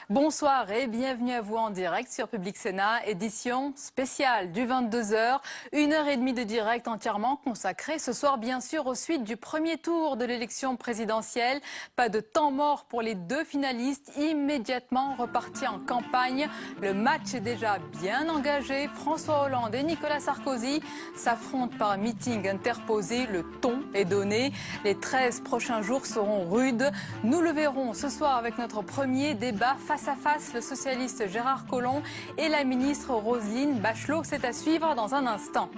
Bonsoir et bienvenue à vous en direct sur Public Sénat, édition spéciale du 22h. 1h30 de direct entièrement consacrée ce soir bien sûr aux suites du premier tour de l'élection présidentielle. Pas de temps mort pour les deux finalistes, immédiatement repartis en campagne. Le match est déjà bien engagé. François Hollande et Nicolas Sarkozy s'affrontent par meeting interposé. Le ton est donné. Les 13 prochains jours seront rudes. Nous le verrons ce soir avec notre premier débat face à face, le socialiste Gérard Collomb et la ministre Roselyne Bachelot. C'est à suivre dans un instant.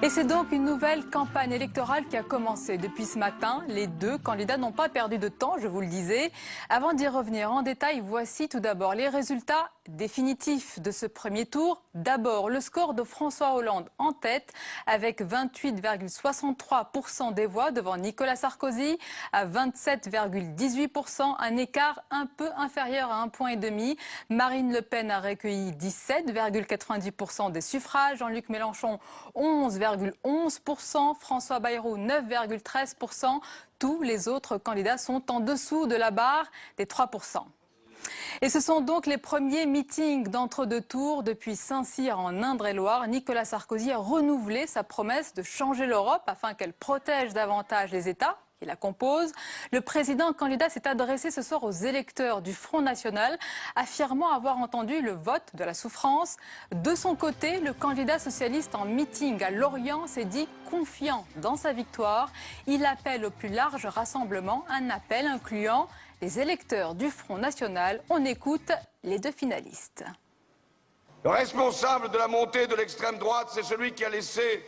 Et c'est donc une nouvelle campagne électorale qui a commencé depuis ce matin. Les deux candidats n'ont pas perdu de temps, je vous le disais. Avant d'y revenir en détail, voici tout d'abord les résultats définitifs de ce premier tour. D'abord, le score de François Hollande en tête avec 28,63% des voix devant Nicolas Sarkozy à 27,18%, un écart un peu inférieur à 1,5 point. Marine Le Pen a recueilli 17,90% des suffrages, Jean-Luc Mélenchon 11,11%, François Bayrou 9,13%. Tous les autres candidats sont en dessous de la barre des 3%. Et ce sont donc les premiers meetings d'entre-deux tours depuis Saint-Cyr en Indre-et-Loire. Nicolas Sarkozy a renouvelé sa promesse de changer l'Europe afin qu'elle protège davantage les États qui la composent. Le président candidat s'est adressé ce soir aux électeurs du Front National, affirmant avoir entendu le vote de la souffrance. De son côté, le candidat socialiste en meeting à Lorient s'est dit confiant dans sa victoire. Il appelle au plus large rassemblement, un appel incluant les électeurs du Front National. On écoute les deux finalistes. Le responsable de la montée de l'extrême droite, c'est celui qui a laissé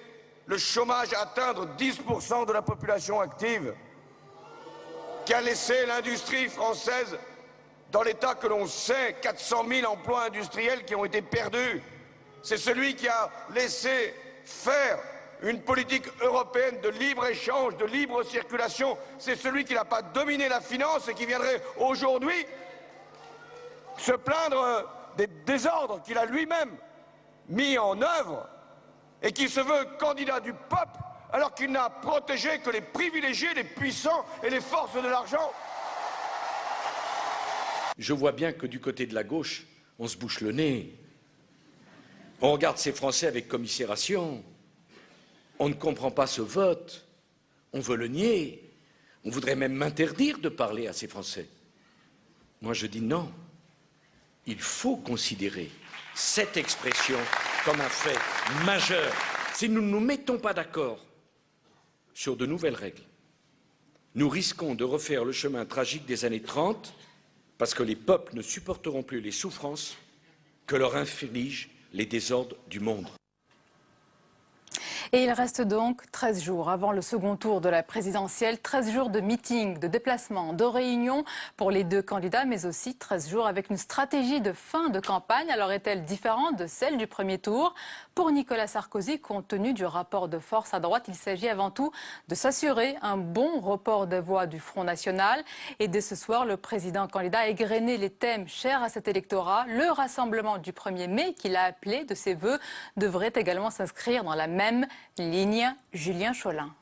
le chômage atteindre 10% de la population active, qui a laissé l'industrie française dans l'état que l'on sait, 400 000 emplois industriels qui ont été perdus. C'est celui qui a laissé faire une politique européenne de libre-échange, de libre circulation. C'est celui qui n'a pas dominé la finance et qui viendrait aujourd'hui se plaindre des désordres qu'il a lui-même mis en œuvre et qui se veut candidat du peuple alors qu'il n'a protégé que les privilégiés, les puissants et les forces de l'argent. Je vois bien que du côté de la gauche, on se bouche le nez. On regarde ces Français avec commisération. On ne comprend pas ce vote, on veut le nier, on voudrait même m'interdire de parler à ces Français. Moi je dis non, il faut considérer cette expression comme un fait majeur. Si nous ne nous mettons pas d'accord sur de nouvelles règles, nous risquons de refaire le chemin tragique des années 30 parce que les peuples ne supporteront plus les souffrances que leur infligent les désordres du monde. Et il reste donc 13 jours avant le second tour de la présidentielle, 13 jours de meetings, de déplacements, de réunions pour les deux candidats, mais aussi 13 jours avec une stratégie de fin de campagne. Alors est-elle différente de celle du premier tour? Pour Nicolas Sarkozy, compte tenu du rapport de force à droite, il s'agit avant tout de s'assurer un bon report de voix du Front National. Et dès ce soir, le président candidat a égrené les thèmes chers à cet électorat. Le rassemblement du 1er mai, qu'il a appelé de ses vœux, devrait également s'inscrire dans la même ligne. Julien Cholin.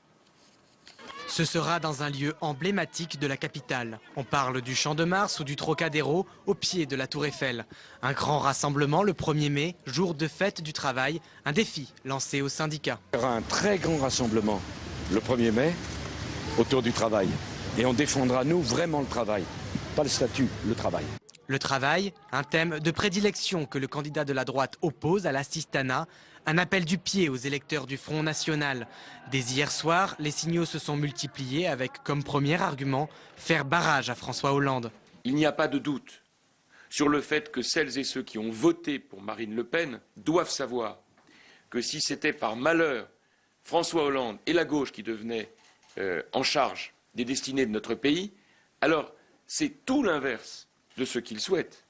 Ce sera dans un lieu emblématique de la capitale. On parle du Champ de Mars ou du Trocadéro, au pied de la Tour Eiffel. Un grand rassemblement le 1er mai, jour de fête du travail, un défi lancé aux syndicats. Il y aura un très grand rassemblement le 1er mai autour du travail. Et on défendra, nous, vraiment le travail. Pas le statut, le travail. Le travail, un thème de prédilection que le candidat de la droite oppose à l'assistanat. Un appel du pied aux électeurs du Front National. Dès hier soir, les signaux se sont multipliés avec comme premier argument faire barrage à François Hollande. Il n'y a pas de doute sur le fait que celles et ceux qui ont voté pour Marine Le Pen doivent savoir que si c'était par malheur François Hollande et la gauche qui devenaient en charge des destinées de notre pays, alors c'est tout l'inverse de ce qu'ils souhaitent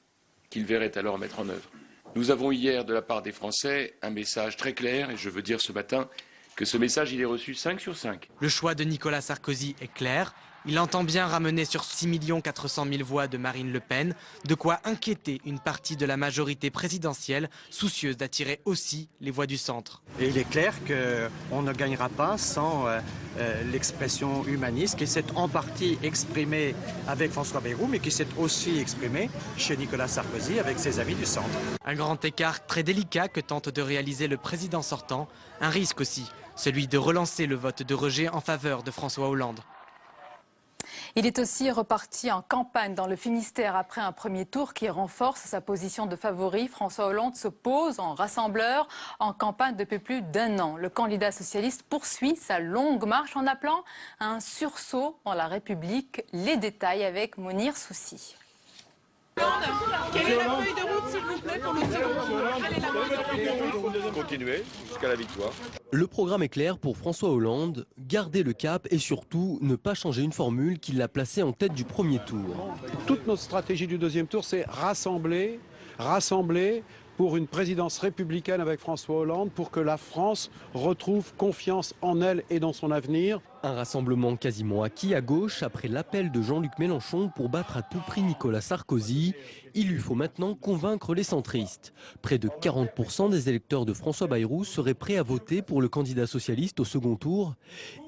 qu'ils verraient alors mettre en œuvre. Nous avons hier, de la part des Français, un message très clair, et je veux dire ce matin que ce message, il est reçu 5 sur 5. Le choix de Nicolas Sarkozy est clair, Il entend bien ramener sur 6 400 000 voix de Marine Le Pen, de quoi inquiéter une partie de la majorité présidentielle, soucieuse d'attirer aussi les voix du centre. Et il est clair qu'on ne gagnera pas sans l'expression humaniste qui s'est en partie exprimée avec François Bayrou, mais qui s'est aussi exprimée chez Nicolas Sarkozy avec ses amis du centre. Un grand écart très délicat que tente de réaliser le président sortant, un risque aussi, celui de relancer le vote de rejet en faveur de François Hollande. Il est aussi reparti en campagne dans le Finistère après un premier tour qui renforce sa position de favori. François Hollande se pose en rassembleur en campagne depuis plus d'1 an. Le candidat socialiste poursuit sa longue marche en appelant à un sursaut dans la République. Les détails avec Mounir Soussi. Quelle est la feuille de route, s'il vous plaît, pour le Continuer jusqu'à la victoire. Le programme est clair pour François Hollande, garder le cap et surtout ne pas changer une formule qui l'a placé en tête du premier tour. Toute notre stratégie du deuxième tour, c'est rassembler pour une présidence républicaine avec François Hollande, pour que la France retrouve confiance en elle et dans son avenir. Un rassemblement quasiment acquis à gauche après l'appel de Jean-Luc Mélenchon pour battre à tout prix Nicolas Sarkozy. Il lui faut maintenant convaincre les centristes. Près de 40% des électeurs de François Bayrou seraient prêts à voter pour le candidat socialiste au second tour.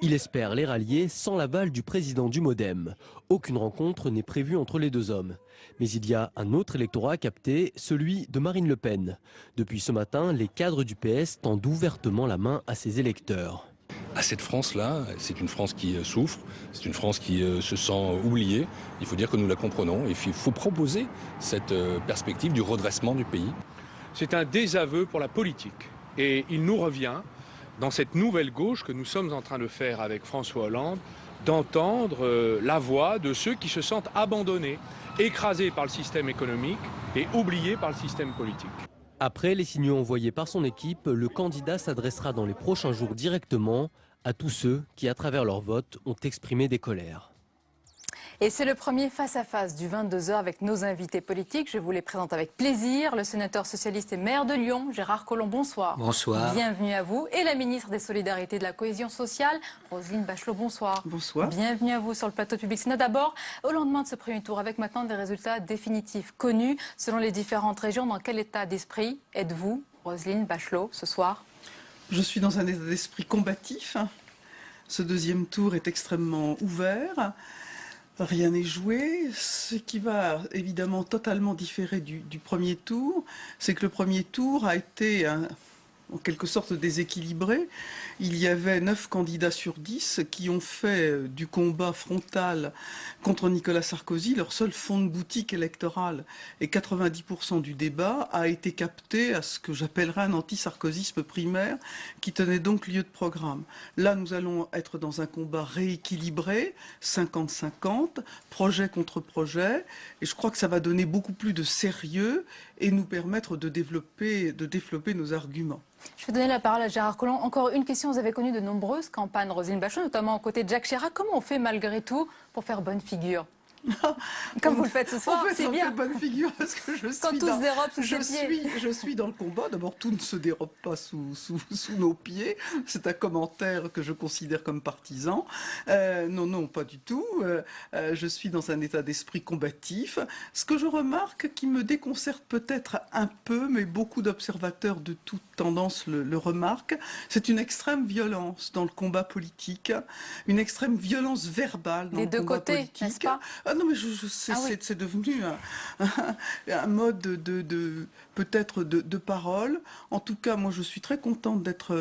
Il espère les rallier sans l'aval du président du Modem. Aucune rencontre n'est prévue entre les deux hommes. Mais il y a un autre électorat à capter, celui de Marine Le Pen. Depuis ce matin, les cadres du PS tendent ouvertement la main à ses électeurs. À cette France-là, c'est une France qui souffre, c'est une France qui se sent oubliée. Il faut dire que nous la comprenons et il faut proposer cette perspective du redressement du pays. C'est un désaveu pour la politique. Et il nous revient, dans cette nouvelle gauche que nous sommes en train de faire avec François Hollande, d'entendre la voix de ceux qui se sentent abandonnés, écrasés par le système économique et oubliés par le système politique. Après les signaux envoyés par son équipe, le candidat s'adressera dans les prochains jours directement à tous ceux qui, à travers leur vote, ont exprimé des colères. Et c'est le premier face-à-face du 22h avec nos invités politiques. Je vous les présente avec plaisir. Le sénateur socialiste et maire de Lyon, Gérard Collomb, bonsoir. Bonsoir. Bienvenue à vous. Et la ministre des Solidarités et de la Cohésion sociale, Roselyne Bachelot, bonsoir. Bonsoir. Bienvenue à vous sur le plateau de Public Sénat. D'abord, au lendemain de ce premier tour, avec maintenant des résultats définitifs connus selon les différentes régions, dans quel état d'esprit êtes-vous, Roselyne Bachelot, ce soir? Je suis dans un état d'esprit combatif. Ce deuxième tour est extrêmement ouvert. Rien n'est joué. Ce qui va évidemment totalement différer du premier tour, c'est que le premier tour a été en quelque sorte déséquilibré. Il y avait 9 candidats sur 10 qui ont fait du combat frontal contre Nicolas Sarkozy leur seul fond de boutique électoral. Et 90% du débat a été capté à ce que j'appellerais un anti-sarkozysme primaire qui tenait donc lieu de programme. Là, nous allons être dans un combat rééquilibré, 50-50, projet contre projet. Et je crois que ça va donner beaucoup plus de sérieux et nous permettre de développer nos arguments. Je vais donner la parole à Gérard Collomb. Encore une question, vous avez connu de nombreuses campagnes, Roselyne Bachelot, notamment aux côtés de Jacques Chirac. Comment on fait malgré tout pour faire bonne figure? Comme vous le faites ce soir, c'est bien. Fait bonne figure parce que je Quand suis tout se dérobe sous ses pieds. Je suis dans le combat. D'abord, tout ne se dérobe pas sous nos pieds. C'est un commentaire que je considère comme partisan. Non, pas du tout. Je suis dans un état d'esprit combatif. Ce que je remarque qui me déconcerte peut-être un peu, mais beaucoup d'observateurs de toute tendance le remarquent, c'est une extrême violence dans le combat politique, une extrême violence verbale dans les le deux combat côtés, politique. n'est-ce pas? Non, mais c'est devenu un mode peut-être de parole. En tout cas, moi, je suis très contente d'être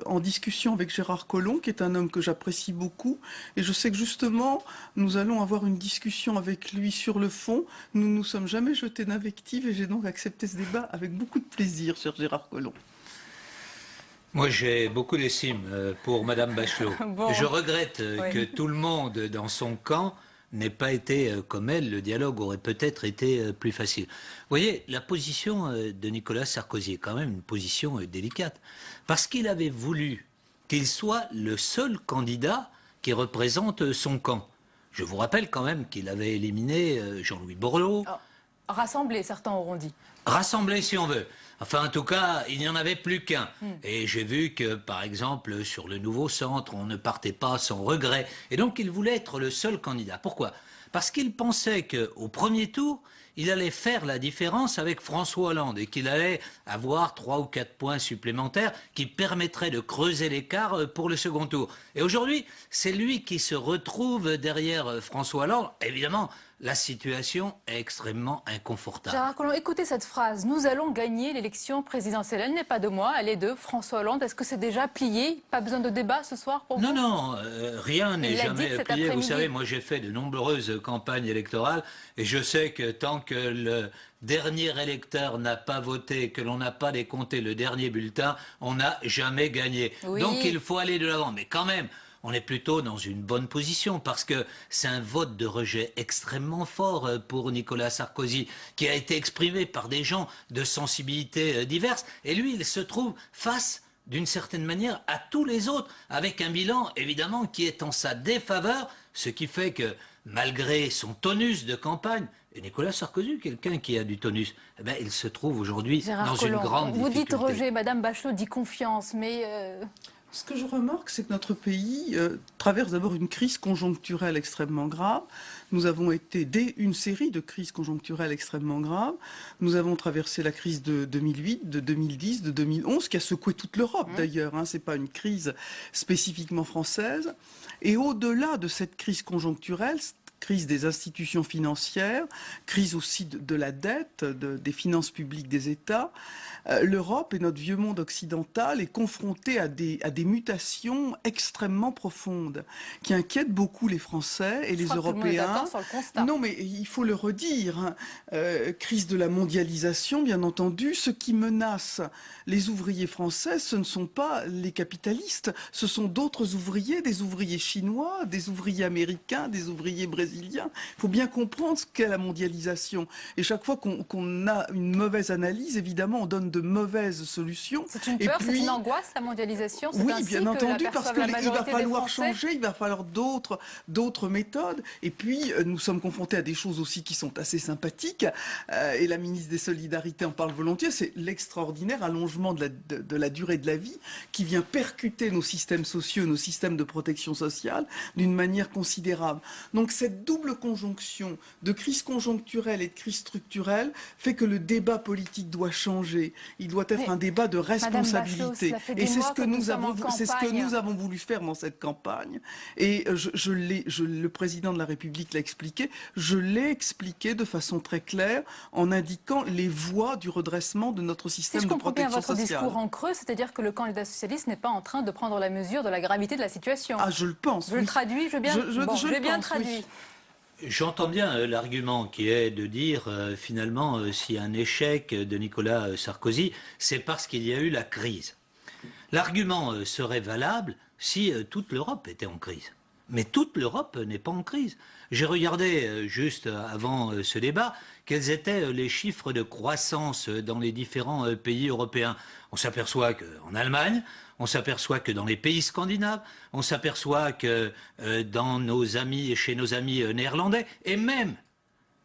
en discussion avec Gérard Collomb, qui est un homme que j'apprécie beaucoup. Et je sais que justement, nous allons avoir une discussion avec lui sur le fond. Nous ne nous sommes jamais jetés d'invectives et j'ai donc accepté ce débat avec beaucoup de plaisir, cher Gérard Collomb. Moi, j'ai beaucoup d'estime pour Madame Bachelot. Bon. Je regrette que tout le monde dans son camp n'ait pas été comme elle. Le dialogue aurait peut-être été plus facile. Vous voyez, la position de Nicolas Sarkozy est quand même une position délicate. Parce qu'il avait voulu qu'il soit le seul candidat qui représente son camp. Je vous rappelle quand même qu'il avait éliminé Jean-Louis Borloo. Rassemblés, certains auront dit. Rassemblés si on veut. Enfin, en tout cas, il n'y en avait plus qu'un. Et j'ai vu que, par exemple, sur le nouveau centre, on ne partait pas sans regret. Et donc, il voulait être le seul candidat. Pourquoi? Parce qu'il pensait qu'au premier tour, il allait faire la différence avec François Hollande et qu'il allait avoir 3 ou 4 points supplémentaires qui permettraient de creuser l'écart pour le second tour. Et aujourd'hui, c'est lui qui se retrouve derrière François Hollande. Évidemment, la situation est extrêmement inconfortable. Gérard Collomb, écoutez cette phrase. Nous allons gagner l'élection présidentielle. Elle n'est pas de moi, elle est de François Hollande. Est-ce que c'est déjà plié? Pas besoin de débat ce soir pour vous? Non, non, rien n'est jamais plié. Vous savez, moi j'ai fait de nombreuses campagnes électorales et je sais que tant que le dernier électeur n'a pas voté, que l'on n'a pas décompté le dernier bulletin, on n'a jamais gagné. Oui. Donc il faut aller de l'avant. Mais quand même, on est plutôt dans une bonne position parce que c'est un vote de rejet extrêmement fort pour Nicolas Sarkozy qui a été exprimé par des gens de sensibilités diverses. Et lui, il se trouve face, d'une certaine manière, à tous les autres, avec un bilan, évidemment, qui est en sa défaveur, ce qui fait que, malgré son tonus de campagne, et Nicolas Sarkozy, quelqu'un qui a du tonus, eh ben, il se trouve aujourd'hui dans une grande difficulté. Vous dites rejet, Madame Bachelot dit confiance, mais... Ce que je remarque, c'est que notre pays traverse d'abord une crise conjoncturelle extrêmement grave. Nous avons été dès une série de crises conjoncturelles extrêmement graves. Nous avons traversé la crise de 2008, de 2010, de 2011, qui a secoué toute l'Europe d'ailleurs. Ce n'est pas une crise spécifiquement française. Et au-delà de cette crise conjoncturelle, crise des institutions financières, crise aussi de la dette, des finances publiques des États, l'Europe et notre vieux monde occidental est confronté à des mutations extrêmement profondes qui inquiètent beaucoup les Français et les Européens. Non, mais il faut le redire. Crise de la mondialisation, bien entendu. Ce qui menace les ouvriers français, ce ne sont pas les capitalistes, ce sont d'autres ouvriers, des ouvriers chinois, des ouvriers américains, des ouvriers brésiliens. Il faut bien comprendre ce qu'est la mondialisation. Et chaque fois qu'on a une mauvaise analyse, évidemment, on donne de mauvaises solutions. C'est une peur, c'est une angoisse, la mondialisation? Oui, bien entendu, parce qu'il va falloir changer, il va falloir d'autres méthodes. Et puis, nous sommes confrontés à des choses aussi qui sont assez sympathiques. Et la ministre des Solidarités en parle volontiers. C'est l'extraordinaire allongement de la durée de la vie qui vient percuter nos systèmes sociaux, nos systèmes de protection sociale d'une manière considérable. Donc, cette double conjonction de crise conjoncturelle et de crise structurelle fait que le débat politique doit changer. Il doit être un débat de responsabilité. Et c'est ce que nous avons voulu faire dans cette campagne. Et le président de la République l'a expliqué. Je l'ai expliqué de façon très claire en indiquant les voies du redressement de notre système de protection sociale. Si je comprends bien votre discours en creux, c'est-à-dire que le candidat socialiste n'est pas en train de prendre la mesure de la gravité de la situation. Ah, je le pense. Je le traduis, je l'ai bien traduit. Oui. J'entends bien l'argument qui est de dire finalement s'il y a un échec de Nicolas Sarkozy, c'est parce qu'il y a eu la crise. L'argument serait valable si toute l'Europe était en crise. Mais toute l'Europe n'est pas en crise. J'ai regardé juste avant ce débat quels étaient les chiffres de croissance dans les différents pays européens. On s'aperçoit qu'en Allemagne, on s'aperçoit que dans les pays scandinaves, on s'aperçoit que chez nos amis néerlandais, et même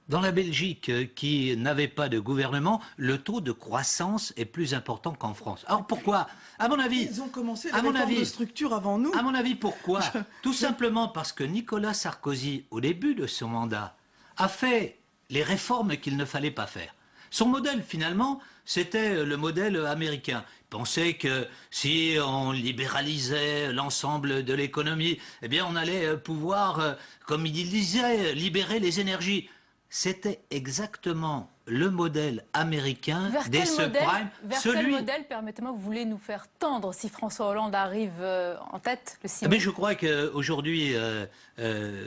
dans la Belgique, qui n'avait pas de gouvernement, le taux de croissance est plus important qu'en France. Alors pourquoi? À mon avis, ils ont commencé la réforme de structure avant nous. À mon avis, pourquoi? Tout simplement parce que Nicolas Sarkozy, au début de son mandat, a fait les réformes qu'il ne fallait pas faire. Son modèle, finalement, c'était le modèle américain. Il pensait que si on libéralisait l'ensemble de l'économie, eh bien on allait pouvoir, comme il disait, libérer les énergies. C'était exactement le modèle américain des subprimes. Vers quel modèle, permettez-moi, vous voulez nous faire tendre si François Hollande arrive en tête le 6 mai? Mais je crois qu'aujourd'hui,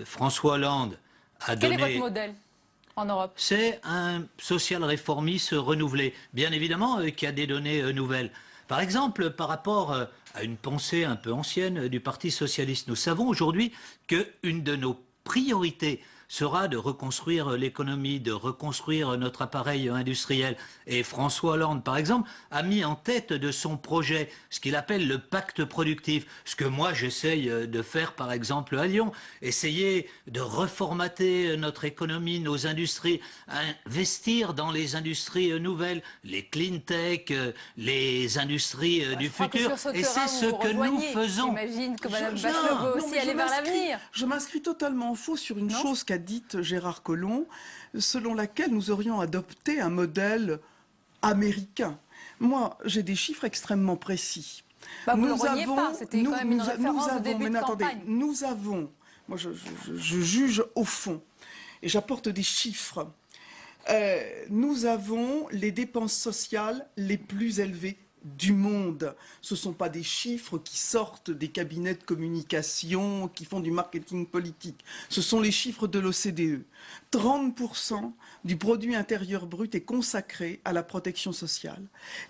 François Hollande a donné... Quel est votre modèle en Europe? C'est un social réformiste renouvelé, bien évidemment, qui a des données nouvelles. Par exemple, par rapport à une pensée un peu ancienne du Parti socialiste, nous savons aujourd'hui qu'une de nos priorités, sera de reconstruire l'économie, de reconstruire notre appareil industriel. Et François Hollande, par exemple, a mis en tête de son projet ce qu'il appelle le pacte productif, ce que moi j'essaye de faire par exemple à Lyon, essayer de reformater notre économie, nos industries, investir dans les industries nouvelles, les clean tech, les industries du futur. Et c'est ce que nous faisons. J'imagine que Mme Bachelot veut aussi aller vers l'avenir. Je m'inscris totalement en faux sur une chose qu'a dite Gérard Collomb, selon laquelle nous aurions adopté un modèle américain. Moi, j'ai des chiffres extrêmement précis. Vous ne le reniez pas, c'était quand même une référence au début de campagne. Nous avons, moi je juge au fond, et j'apporte des chiffres. Nous avons les dépenses sociales les plus élevées du monde. Ce ne sont pas des chiffres qui sortent des cabinets de communication, qui font du marketing politique. Ce sont les chiffres de l'OCDE. 30% du produit intérieur brut est consacré à la protection sociale.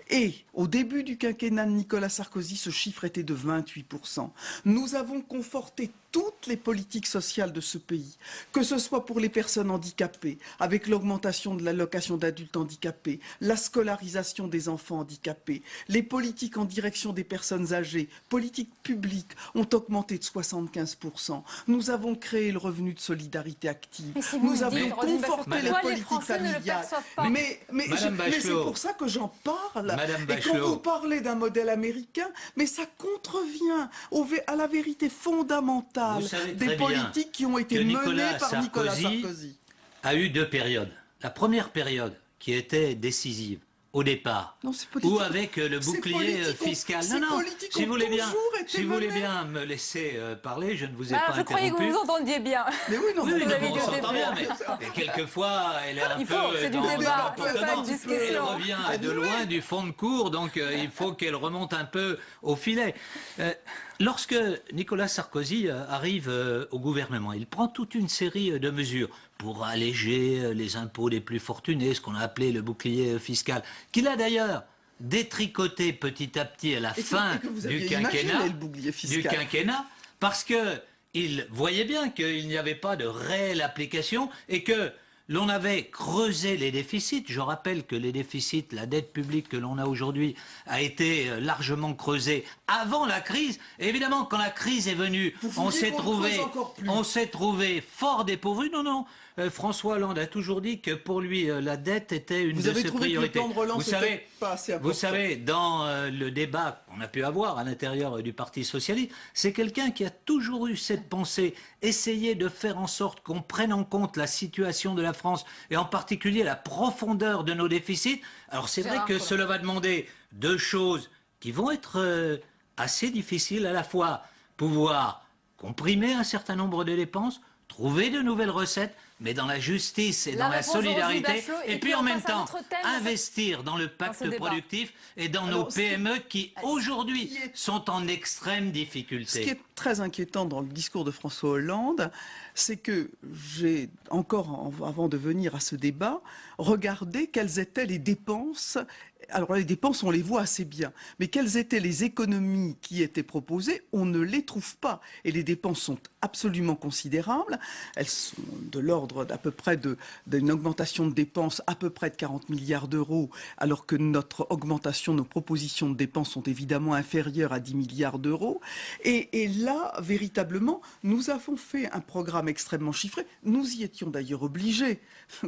Et au début du quinquennat de Nicolas Sarkozy, ce chiffre était de 28%. Nous avons conforté toutes les politiques sociales de ce pays, que ce soit pour les personnes handicapées, avec l'augmentation de l'allocation d'adultes handicapés, la scolarisation des enfants handicapés, les politiques en direction des personnes âgées, politiques publiques ont augmenté de 75%. Nous avons créé le revenu de solidarité active. Nous avons conforté les politiques familiales. Mais c'est pour ça que j'en parle. Et quand vous parlez d'un modèle américain, mais ça contrevient à la vérité fondamentale des politiques qui ont été menées par Nicolas Sarkozy. A eu deux périodes. La première période qui était décisive au départ, ou avec le bouclier fiscal. Non, si vous voulez bien me laisser parler, je ne vous ai pas interrompu. Je croyais que vous vous entendiez bien. Mais oui, non, on s'entend bien, mais quelquefois, elle est un peu c'est du débat, c'est pas une discussion. Elle revient de loin du fond de cours, donc il faut qu'elle remonte un peu au filet. Lorsque Nicolas Sarkozy arrive au gouvernement, il prend toute une série de mesures pour alléger les impôts des plus fortunés, ce qu'on a appelé le bouclier fiscal, qu'il a d'ailleurs détricoté petit à petit à la fin du quinquennat, parce qu'il voyait bien qu'il n'y avait pas de réelle application et que l'on avait creusé les déficits. Je rappelle que les déficits, la dette publique que l'on a aujourd'hui a été largement creusée avant la crise. Et évidemment, quand la crise est venue, on s'est trouvé fort dépourvu. Non. François Hollande a toujours dit que pour lui, la dette était une de ses priorités. Vous savez, dans le débat qu'on a pu avoir à l'intérieur du Parti socialiste, c'est quelqu'un qui a toujours eu cette pensée, essayer de faire en sorte qu'on prenne en compte la situation de la France et en particulier la profondeur de nos déficits. Alors c'est vrai que cela va demander deux choses qui vont être assez difficiles, à la fois pouvoir comprimer un certain nombre de dépenses, trouver de nouvelles recettes, mais dans la justice et dans la solidarité, et puis en même temps investir dans le pacte productif et dans nos PME qui aujourd'hui sont en extrême difficulté. Ce qui est très inquiétant dans le discours de François Hollande, c'est que j'ai encore, avant de venir à ce débat, regardé quelles étaient les dépenses. Alors les dépenses, on les voit assez bien, mais quelles étaient les économies qui étaient proposées, on ne les trouve pas. Et les dépenses sont absolument considérables. Elles sont de l'ordre d'à peu près d'une augmentation de dépenses à peu près de 40 milliards d'euros, alors que notre augmentation, nos propositions de dépenses sont évidemment inférieures à 10 milliards d'euros. Et là, véritablement, nous avons fait un programme extrêmement chiffré. Nous y étions d'ailleurs obligés,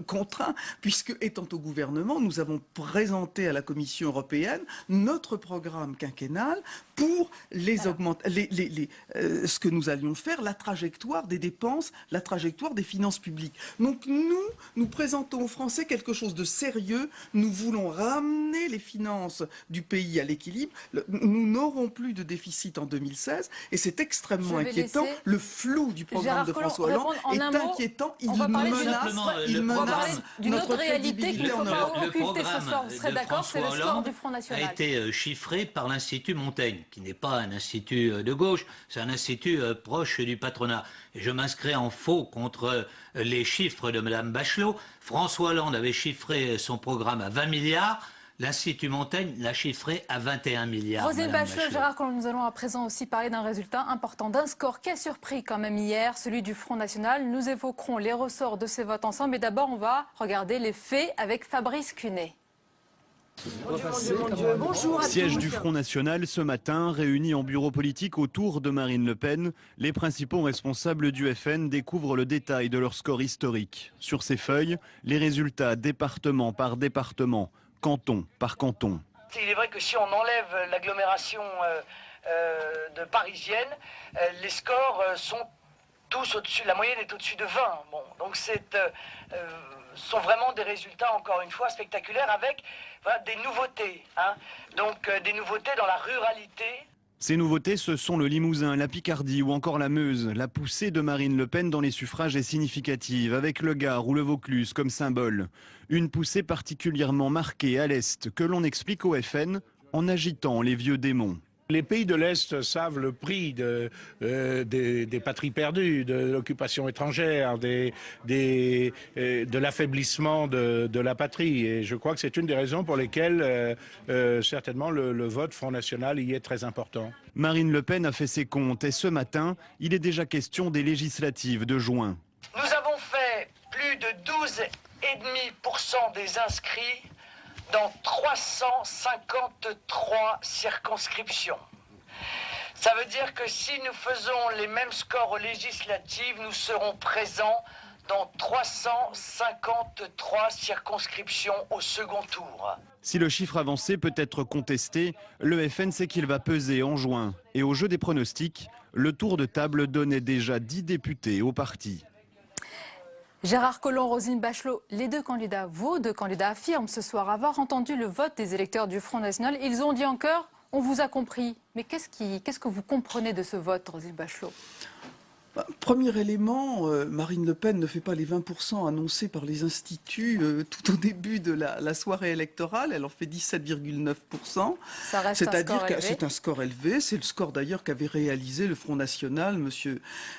contraints, puisque étant au gouvernement, nous avons présenté à la Commission européenne notre programme quinquennal pour ce que nous allions faire, la trajectoire des dépenses, la trajectoire des finances publiques. Donc nous présentons aux Français quelque chose de sérieux. Nous voulons ramener les finances du pays à l'équilibre. Nous n'aurons plus de déficit en 2016 et c'est extrêmement inquiétant. Le flou du programme de François Hollande est inquiétant. Il menace d'une autre réalité qu'il ne faut pas occulter ce soir. Vous serez d'accord, c'est le score du Front National. A été chiffré par l'Institut Montaigne, qui n'est pas un institut de gauche, c'est un institut proche du patronat. Et je m'inscris en faux contre les chiffres de Mme Bachelot. François Hollande avait chiffré son programme à 20 milliards. L'Institut Montaigne l'a chiffré à 21 milliards. Roselyne Madame Bachelot, Gérard Collomb, nous allons à présent aussi parler d'un résultat important, d'un score qui a surpris quand même hier, celui du Front National. Nous évoquerons les ressorts de ces votes ensemble, mais d'abord on va regarder les faits avec Fabrice Cunet. Siège du Front National ce matin, réunis en bureau politique autour de Marine Le Pen, les principaux responsables du FN découvrent le détail de leur score historique. Sur ces feuilles, les résultats département par département, canton par canton. Il est vrai que si on enlève l'agglomération de parisienne, les scores sont tous au-dessus, la moyenne est au-dessus de 20. Bon, donc sont vraiment des résultats, encore une fois, spectaculaires avec des nouveautés. Donc des nouveautés dans la ruralité. Ces nouveautés, ce sont le Limousin, la Picardie ou encore la Meuse. La poussée de Marine Le Pen dans les suffrages est significative, avec le Gard ou le Vaucluse comme symbole. Une poussée particulièrement marquée à l'Est, que l'on explique au FN en agitant les vieux démons. Les pays de l'Est savent le prix des patries perdues, de l'occupation étrangère, de l'affaiblissement de la patrie. Et je crois que c'est une des raisons pour lesquelles certainement le vote Front National y est très important. Marine Le Pen a fait ses comptes et ce matin, il est déjà question des législatives de juin. Nous avons fait plus de 12,5% des inscrits dans 353 circonscriptions. Ça veut dire que si nous faisons les mêmes scores aux législatives, nous serons présents dans 353 circonscriptions au second tour. Si le chiffre avancé peut être contesté, le FN sait qu'il va peser en juin. Et au jeu des pronostics, le tour de table donnait déjà 10 députés au parti. Gérard Collomb, Roselyne Bachelot, les deux candidats, vos deux candidats affirment ce soir avoir entendu le vote des électeurs du Front National. Ils ont dit en chœur, on vous a compris. Mais qu'est-ce que vous comprenez de ce vote, Roselyne Bachelot ? Premier élément, Marine Le Pen ne fait pas les 20% annoncés par les instituts tout au début de la soirée électorale. Elle en fait 17,9%. C'est-à-dire que c'est un score élevé. C'est le score d'ailleurs qu'avait réalisé le Front National, M.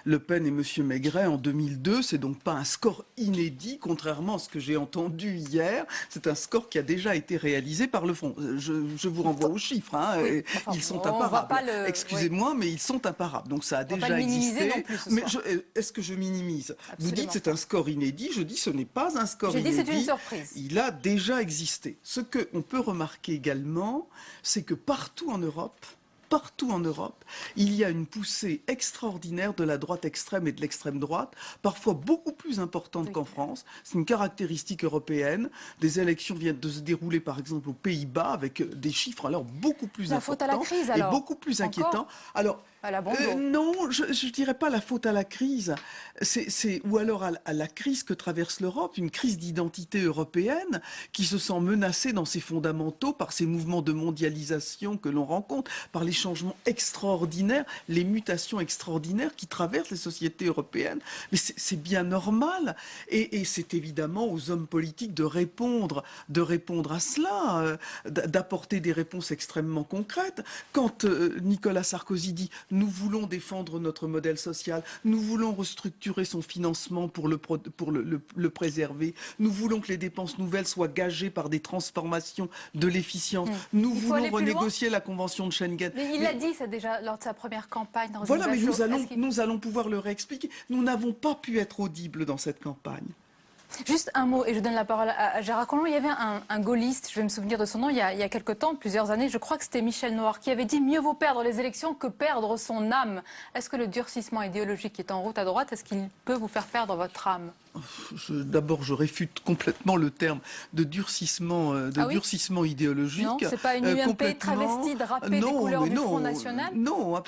Le Pen et M. Maigret en 2002. C'est donc pas un score inédit, contrairement à ce que j'ai entendu hier. C'est un score qui a déjà été réalisé par le Front. Je vous renvoie aux chiffres. Oui, ils sont imparables. Excusez-moi, mais ils sont imparables. Donc ça a déjà existé. Mais est-ce que je minimise? Vous dites c'est un score inédit, je dis ce n'est pas un score inédit. Je dis c'est une surprise. Il a déjà existé. Ce qu'on peut remarquer également, c'est que partout en Europe, il y a une poussée extraordinaire de la droite extrême et de l'extrême droite, parfois beaucoup plus importante qu'en France. C'est une caractéristique européenne. Des élections viennent de se dérouler, par exemple, aux Pays-Bas, avec des chiffres alors beaucoup plus importants faute à la crise, alors. Et beaucoup plus inquiétants. Alors, non, je ne dirais pas la faute à la crise, ou alors à la crise que traverse l'Europe, une crise d'identité européenne qui se sent menacée dans ses fondamentaux par ces mouvements de mondialisation que l'on rencontre, par les changements extraordinaires, les mutations extraordinaires qui traversent les sociétés européennes. Mais c'est bien normal, et c'est évidemment aux hommes politiques de répondre à cela, d'apporter des réponses extrêmement concrètes. Quand Nicolas Sarkozy dit « Nous voulons défendre notre modèle social, nous voulons restructurer son financement pour le préserver, nous voulons que les dépenses nouvelles soient gagées par des transformations de l'efficience, nous voulons renégocier la convention de Schengen. » Mais il l'a dit ça déjà lors de sa première campagne. Voilà, mais nous allons pouvoir le réexpliquer. Nous n'avons pas pu être audibles dans cette campagne. Juste un mot, et je donne la parole à Gérard Collomb. Il y avait un gaulliste, je vais me souvenir de son nom, il y a quelque temps, plusieurs années, je crois que c'était Michel Noir, qui avait dit « Mieux vaut perdre les élections que perdre son âme ». Est-ce que le durcissement idéologique qui est en route à droite, est-ce qu'il peut vous faire perdre votre âme ? D'abord, je réfute complètement le terme de durcissement, durcissement idéologique. Non, c'est pas une UMP travestie, drapée des couleurs du Front National ? Non,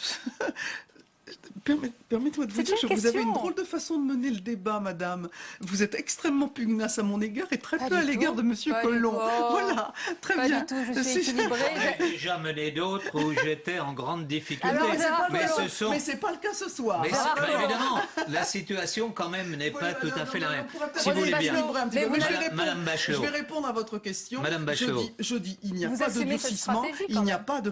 Permettez-moi de vous dire que vous avez une drôle de façon de mener le débat, madame. Vous êtes extrêmement pugnace à mon égard et très peu à l'égard de monsieur Collomb. Voilà, très bien. Pas du tout, je suis équilibrée. J'ai déjà mené d'autres où j'étais en grande difficulté. Alors, mais c'est pas le cas ce soir. Mais évidemment, la situation quand même n'est pas tout à fait la même. Si vous voulez bien. Madame Bachelot. Je vais répondre à votre question. Madame Bachelot. Je dis, il n'y a pas de durcissement, il n'y a pas de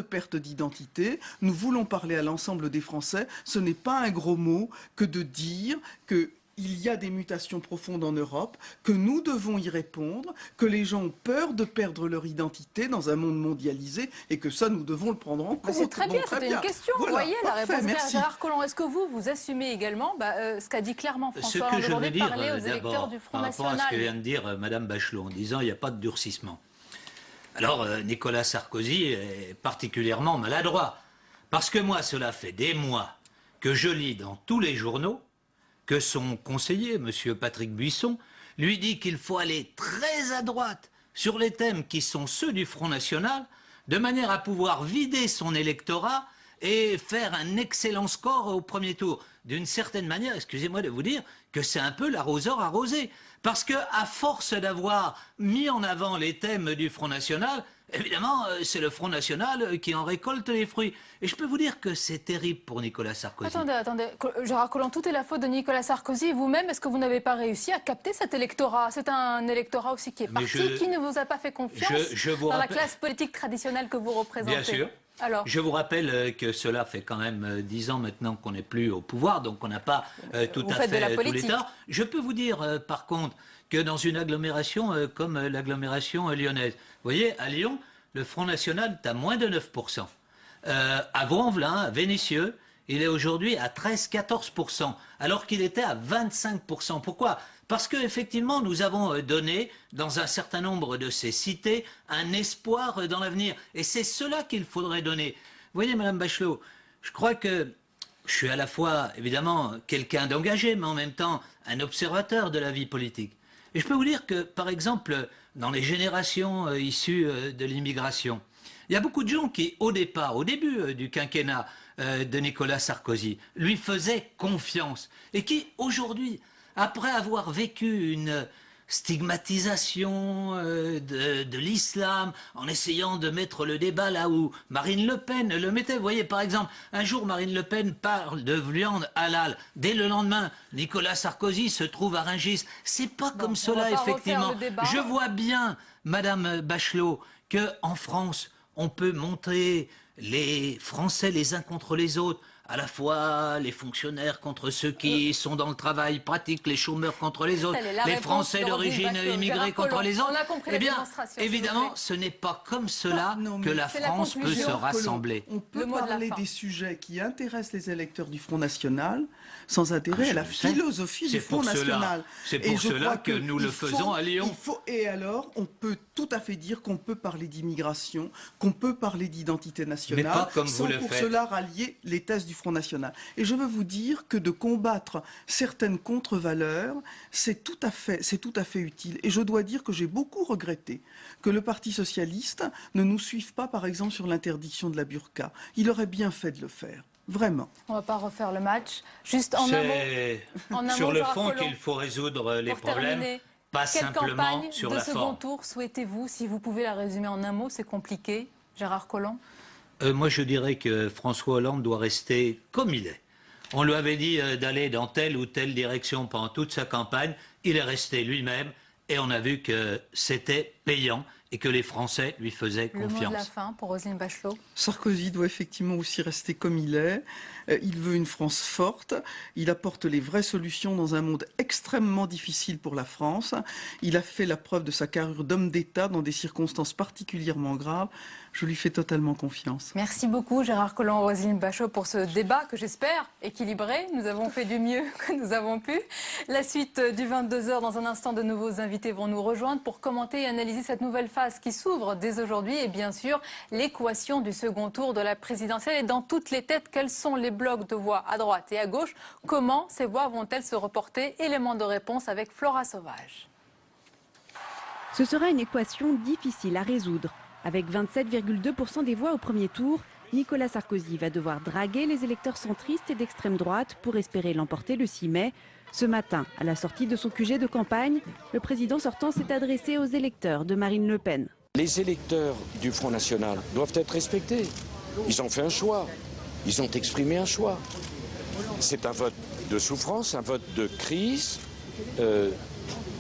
perte d'identité. Nous voulons parler à l'ensemble des Français. Ce n'est pas un gros mot que de dire que il y a des mutations profondes en Europe, que nous devons y répondre, que les gens ont peur de perdre leur identité dans un monde mondialisé et que ça, nous devons le prendre en compte. C'est très bien, c'était une question. Voilà, vous voyez, la parfait, réponse est merci. Gérard Collomb. Est-ce que vous assumez également ce qu'a dit clairement François Hollande aujourd'hui, parler aux électeurs du Front par rapport à ce que National? vient de dire Mme Bachelot en disant il n'y a pas de durcissement. Alors, Nicolas Sarkozy est particulièrement maladroit. Parce que moi, cela fait des mois que je lis dans tous les journaux que son conseiller, M. Patrick Buisson, lui dit qu'il faut aller très à droite sur les thèmes qui sont ceux du Front National, de manière à pouvoir vider son électorat et faire un excellent score au premier tour. D'une certaine manière, excusez-moi de vous dire, que c'est un peu l'arroseur arrosé. Parce que, à force d'avoir mis en avant les thèmes du Front National, évidemment, c'est le Front National qui en récolte les fruits. Et je peux vous dire que c'est terrible pour Nicolas Sarkozy. Attendez, Gérard Collomb, tout est la faute de Nicolas Sarkozy. Vous-même, est-ce que vous n'avez pas réussi à capter cet électorat? C'est un électorat aussi qui est parti, qui ne vous a pas fait confiance dans la classe politique traditionnelle que vous représentez. Bien sûr. Alors. Je vous rappelle que cela fait quand même 10 ans maintenant qu'on n'est plus au pouvoir, donc on n'a pas tout à fait tous les torts. Je peux vous dire, par contre, que dans une agglomération comme l'agglomération lyonnaise, vous voyez, à Lyon, le Front National est à moins de 9%. À Vaux-en-Velin, à Vénissieux, il est aujourd'hui à 13-14%, alors qu'il était à 25%. Pourquoi ? Parce qu'effectivement, nous avons donné, dans un certain nombre de ces cités, un espoir dans l'avenir. Et c'est cela qu'il faudrait donner. Vous voyez, Mme Bachelot, je crois que je suis à la fois, évidemment, quelqu'un d'engagé, mais en même temps, un observateur de la vie politique. Et je peux vous dire que, par exemple, dans les générations issues de l'immigration, il y a beaucoup de gens qui, au début du quinquennat de Nicolas Sarkozy, lui faisaient confiance. Et qui, aujourd'hui, après avoir vécu une stigmatisation de l'islam, en essayant de mettre le débat là où Marine Le Pen le mettait. Vous voyez, par exemple, un jour, Marine Le Pen parle de viande halal. Dès le lendemain, Nicolas Sarkozy se trouve à Rungis. C'est pas comme cela, effectivement. Je vois bien, Madame Bachelot, qu'en France, on peut montrer les Français les uns contre les autres, à la fois les fonctionnaires contre ceux qui sont dans le travail pratique, les chômeurs contre les autres, les Français d'origine immigrée contre les autres. Eh bien, évidemment, ce n'est pas comme cela que la France peut se rassembler. On peut parler des sujets qui intéressent les électeurs du Front National sans adhérer à la philosophie du Front National. C'est pour cela que nous le faisons à Lyon. Et alors, on peut tout à fait dire qu'on peut parler d'immigration, qu'on peut parler d'identité nationale, sans pour cela rallier les thèses du Front National. Et je veux vous dire que de combattre certaines contre-valeurs, c'est tout à fait utile. Et je dois dire que j'ai beaucoup regretté que le Parti socialiste ne nous suive pas, par exemple, sur l'interdiction de la burqa. Il aurait bien fait de le faire. Vraiment. On ne va pas refaire le match. Juste en un mot. C'est sur le fond qu'il faut résoudre les problèmes, pas simplement sur la forme. Quelle campagne de second tour souhaitez-vous? Si vous pouvez la résumer en un mot, c'est compliqué. Gérard Collomb? Moi, je dirais que François Hollande doit rester comme il est. On lui avait dit d'aller dans telle ou telle direction pendant toute sa campagne. Il est resté lui-même et on a vu que c'était payant et que les Français lui faisaient confiance. Le mot de la fin pour Roselyne Bachelot. Sarkozy doit effectivement aussi rester comme il est. Il veut une France forte. Il apporte les vraies solutions dans un monde extrêmement difficile pour la France. Il a fait la preuve de sa carrure d'homme d'État dans des circonstances particulièrement graves. Je lui fais totalement confiance. Merci beaucoup Gérard Collomb, Roselyne Bachelot pour ce débat que j'espère équilibré. Nous avons fait du mieux que nous avons pu. La suite du 22h, dans un instant, de nouveaux invités vont nous rejoindre pour commenter et analyser cette nouvelle phase qui s'ouvre dès aujourd'hui et bien sûr l'équation du second tour de la présidentielle. Et dans toutes les têtes, quels sont les blocs de voix à droite et à gauche? Comment ces voix vont-elles se reporter? Élément de réponse avec Flora Sauvage. Ce sera une équation difficile à résoudre. Avec 27,2% des voix au premier tour, Nicolas Sarkozy va devoir draguer les électeurs centristes et d'extrême droite pour espérer l'emporter le 6 mai. Ce matin, à la sortie de son QG de campagne, le président sortant s'est adressé aux électeurs de Marine Le Pen. Les électeurs du Front National doivent être respectés. Ils ont fait un choix. Ils ont exprimé un choix. C'est un vote de souffrance, un vote de crise.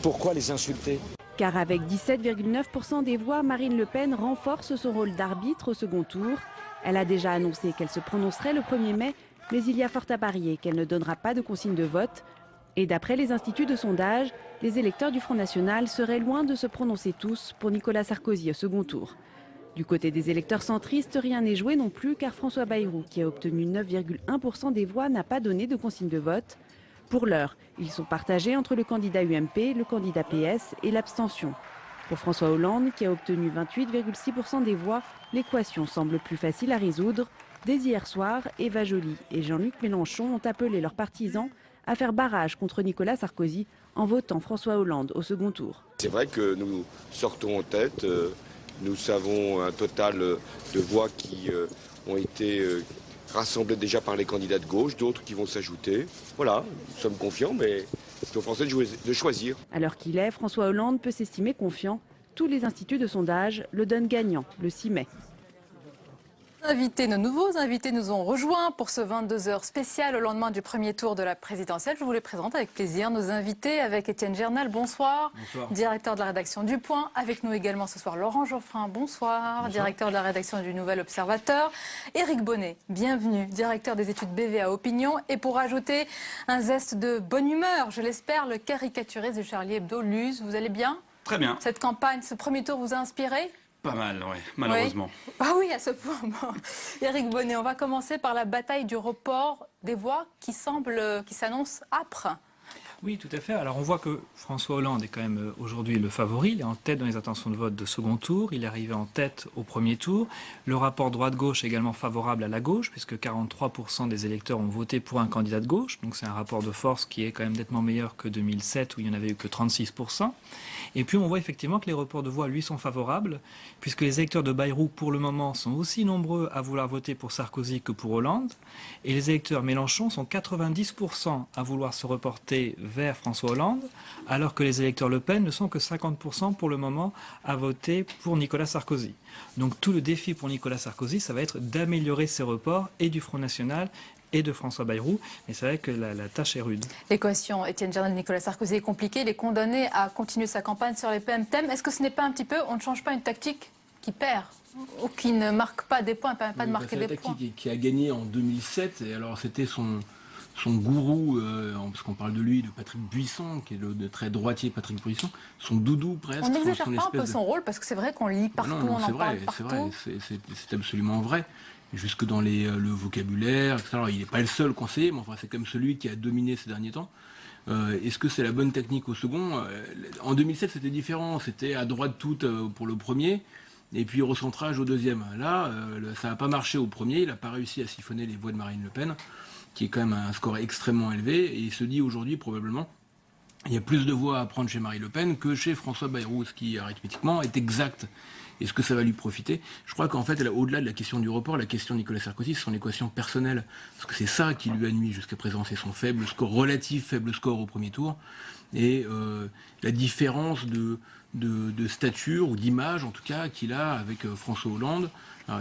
Pourquoi les insulter ? Car avec 17,9% des voix, Marine Le Pen renforce son rôle d'arbitre au second tour. Elle a déjà annoncé qu'elle se prononcerait le 1er mai, mais il y a fort à parier qu'elle ne donnera pas de consigne de vote. Et d'après les instituts de sondage, les électeurs du Front National seraient loin de se prononcer tous pour Nicolas Sarkozy au second tour. Du côté des électeurs centristes, rien n'est joué non plus car François Bayrou, qui a obtenu 9,1% des voix, n'a pas donné de consigne de vote. Pour l'heure, ils sont partagés entre le candidat UMP, le candidat PS et l'abstention. Pour François Hollande, qui a obtenu 28,6% des voix, l'équation semble plus facile à résoudre. Dès hier soir, Eva Joly et Jean-Luc Mélenchon ont appelé leurs partisans à faire barrage contre Nicolas Sarkozy en votant François Hollande au second tour. C'est vrai que nous sortons en tête, nous avons un total de voix qui ont été rassemblées déjà par les candidats de gauche, d'autres qui vont s'ajouter. Voilà, nous sommes confiants, mais c'est aux Français de choisir. À l'heure qu'il est, François Hollande peut s'estimer confiant. Tous les instituts de sondage le donnent gagnant le 6 mai. Nos nouveaux invités nous ont rejoints pour ce 22h spécial au lendemain du premier tour de la présidentielle. Je vous les présente avec plaisir. Nos invités avec Étienne Gernal, bonsoir. Bonsoir. Directeur de la rédaction du Point. Avec nous également ce soir Laurent Geoffrin, bonsoir. Bonsoir. Directeur de la rédaction du Nouvel Observateur. Éric Bonnet, bienvenue. Directeur des études BVA Opinion. Et pour ajouter un zeste de bonne humeur, je l'espère, le caricaturiste de Charlie Hebdo, Luz. Vous allez bien? Très bien. Cette campagne, ce premier tour vous a inspiré? Pas mal, oui, malheureusement. Oui. Ah oui, à ce point. Bon. Éric Bonnet, on va commencer par la bataille du report des voix qui s'annonce âpre. Oui, tout à fait. Alors on voit que François Hollande est quand même aujourd'hui le favori. Il est en tête dans les intentions de vote de second tour. Il est arrivé en tête au premier tour. Le rapport droite-gauche est également favorable à la gauche, puisque 43% des électeurs ont voté pour un candidat de gauche. Donc c'est un rapport de force qui est quand même nettement meilleur que 2007, où il n'y en avait eu que 36%. Et puis on voit effectivement que les reports de voix, lui, sont favorables, puisque les électeurs de Bayrou, pour le moment, sont aussi nombreux à vouloir voter pour Sarkozy que pour Hollande. Et les électeurs Mélenchon sont 90% à vouloir se reporter vers François Hollande, alors que les électeurs Le Pen ne sont que 50% pour le moment à voter pour Nicolas Sarkozy. Donc tout le défi pour Nicolas Sarkozy, ça va être d'améliorer ses reports et du Front National et de François Bayrou, mais c'est vrai que la tâche est rude. L'équation Étienne Gernal, Nicolas Sarkozy est compliquée. Il est condamné à continuer sa campagne sur les mêmes thèmes. Est-ce que ce n'est pas un petit peu, on ne change pas une tactique qui perd ou qui ne marque pas des points, pas de marquer des points? Qui a gagné en 2007, et alors c'était son gourou, parce qu'on parle de lui, de Patrick Buisson, qui est de très droitier Patrick Buisson, son doudou presque. On n'exagère pas un peu son rôle, parce que c'est vrai qu'on lit partout, on en parle partout. C'est absolument vrai. Jusque dans le vocabulaire, etc. Alors, il n'est pas le seul conseiller, mais enfin, c'est comme celui qui a dominé ces derniers temps. Est-ce que c'est la bonne technique au second? En 2007, c'était différent. C'était à droite toute pour le premier, et puis recentrage au deuxième. Là, ça n'a pas marché au premier. Il n'a pas réussi à siphonner les voix de Marine Le Pen, qui est quand même un score extrêmement élevé. Et il se dit aujourd'hui, probablement, il y a plus de voix à prendre chez Marine Le Pen que chez François Bayrou, ce qui, arithmétiquement, est exact. Est-ce que ça va lui profiter? Je crois qu'en fait, au-delà de la question du report, la question de Nicolas Sarkozy, c'est son équation personnelle. Parce que c'est ça qui lui a nuit jusqu'à présent. C'est son faible score au premier tour. Et la différence de stature ou d'image, en tout cas, qu'il a avec François Hollande,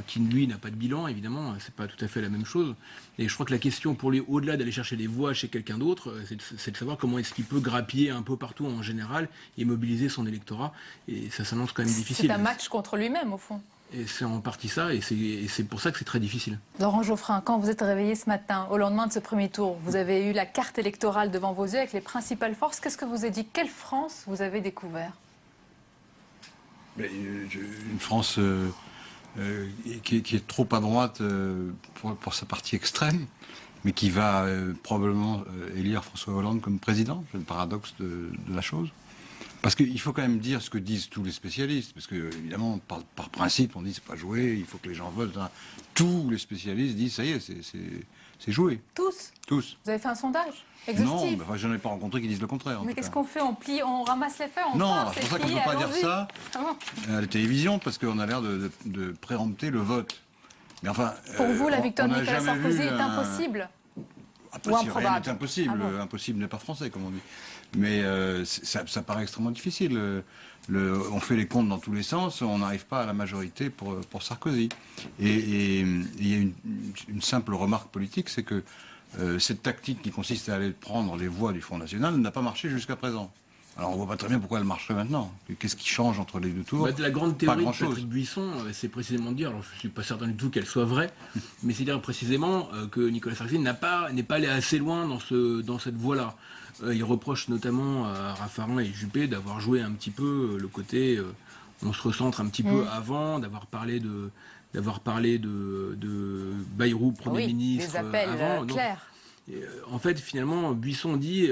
qui lui n'a pas de bilan, évidemment, c'est pas tout à fait la même chose. Et je crois que la question pour lui, au-delà d'aller chercher des voix chez quelqu'un d'autre, c'est de savoir comment est-ce qu'il peut grappiller un peu partout en général et mobiliser son électorat. Et ça s'annonce quand même difficile. C'est un match contre lui-même, au fond. Et c'est en partie ça, et c'est pour ça que c'est très difficile. Laurent Geoffrin, quand vous êtes réveillé ce matin, au lendemain de ce premier tour, vous avez eu la carte électorale devant vos yeux avec les principales forces. Qu'est-ce que vous avez dit? Quelle France vous avez découvert? Une France qui est trop à droite pour sa partie extrême, mais qui va probablement élire François Hollande comme président. C'est le paradoxe de la chose. Parce qu'il faut quand même dire ce que disent tous les spécialistes, parce que évidemment, par principe, on dit c'est pas joué, il faut que les gens votent. Hein. Tous les spécialistes disent ça y est, c'est joué. Tous? Tous. Vous avez fait un sondage exhaustif? Non, j'en ai pas rencontré qui disent le contraire. Mais qu'est-ce qu'on fait? On plie, on ramasse les faits, on Non, part, c'est pour ça qu'on plié, ne peut pas dire ça Ah à la télévision, parce qu'on a l'air de préempter le vote. Mais enfin, pour vous, la victoire de Nicolas Sarkozy est impossible? Ou improbable? Rien n'est impossible. Ah bon. Impossible n'est pas français, comme on dit. Mais ça paraît extrêmement difficile. On fait les comptes dans tous les sens, on n'arrive pas à la majorité pour Sarkozy. Et il y a une simple remarque politique, c'est que cette tactique qui consiste à aller prendre les voix du Front National n'a pas marché jusqu'à présent. Alors on voit pas très bien pourquoi elle marcherait maintenant. Qu'est-ce qui change entre les deux tours? La grande théorie de grand-chose. Patrick Buisson, c'est précisément de dire, alors je ne suis pas certain du tout qu'elle soit vraie, mais c'est dire précisément que Nicolas Sarkozy n'est pas allé assez loin dans cette voie-là. Il reproche notamment à Raffarin et Juppé d'avoir joué un petit peu le côté on se recentre un petit peu avant, d'avoir parlé de Bayrou, Premier ministre. Des appels avant. clairs. En fait, finalement, Buisson dit,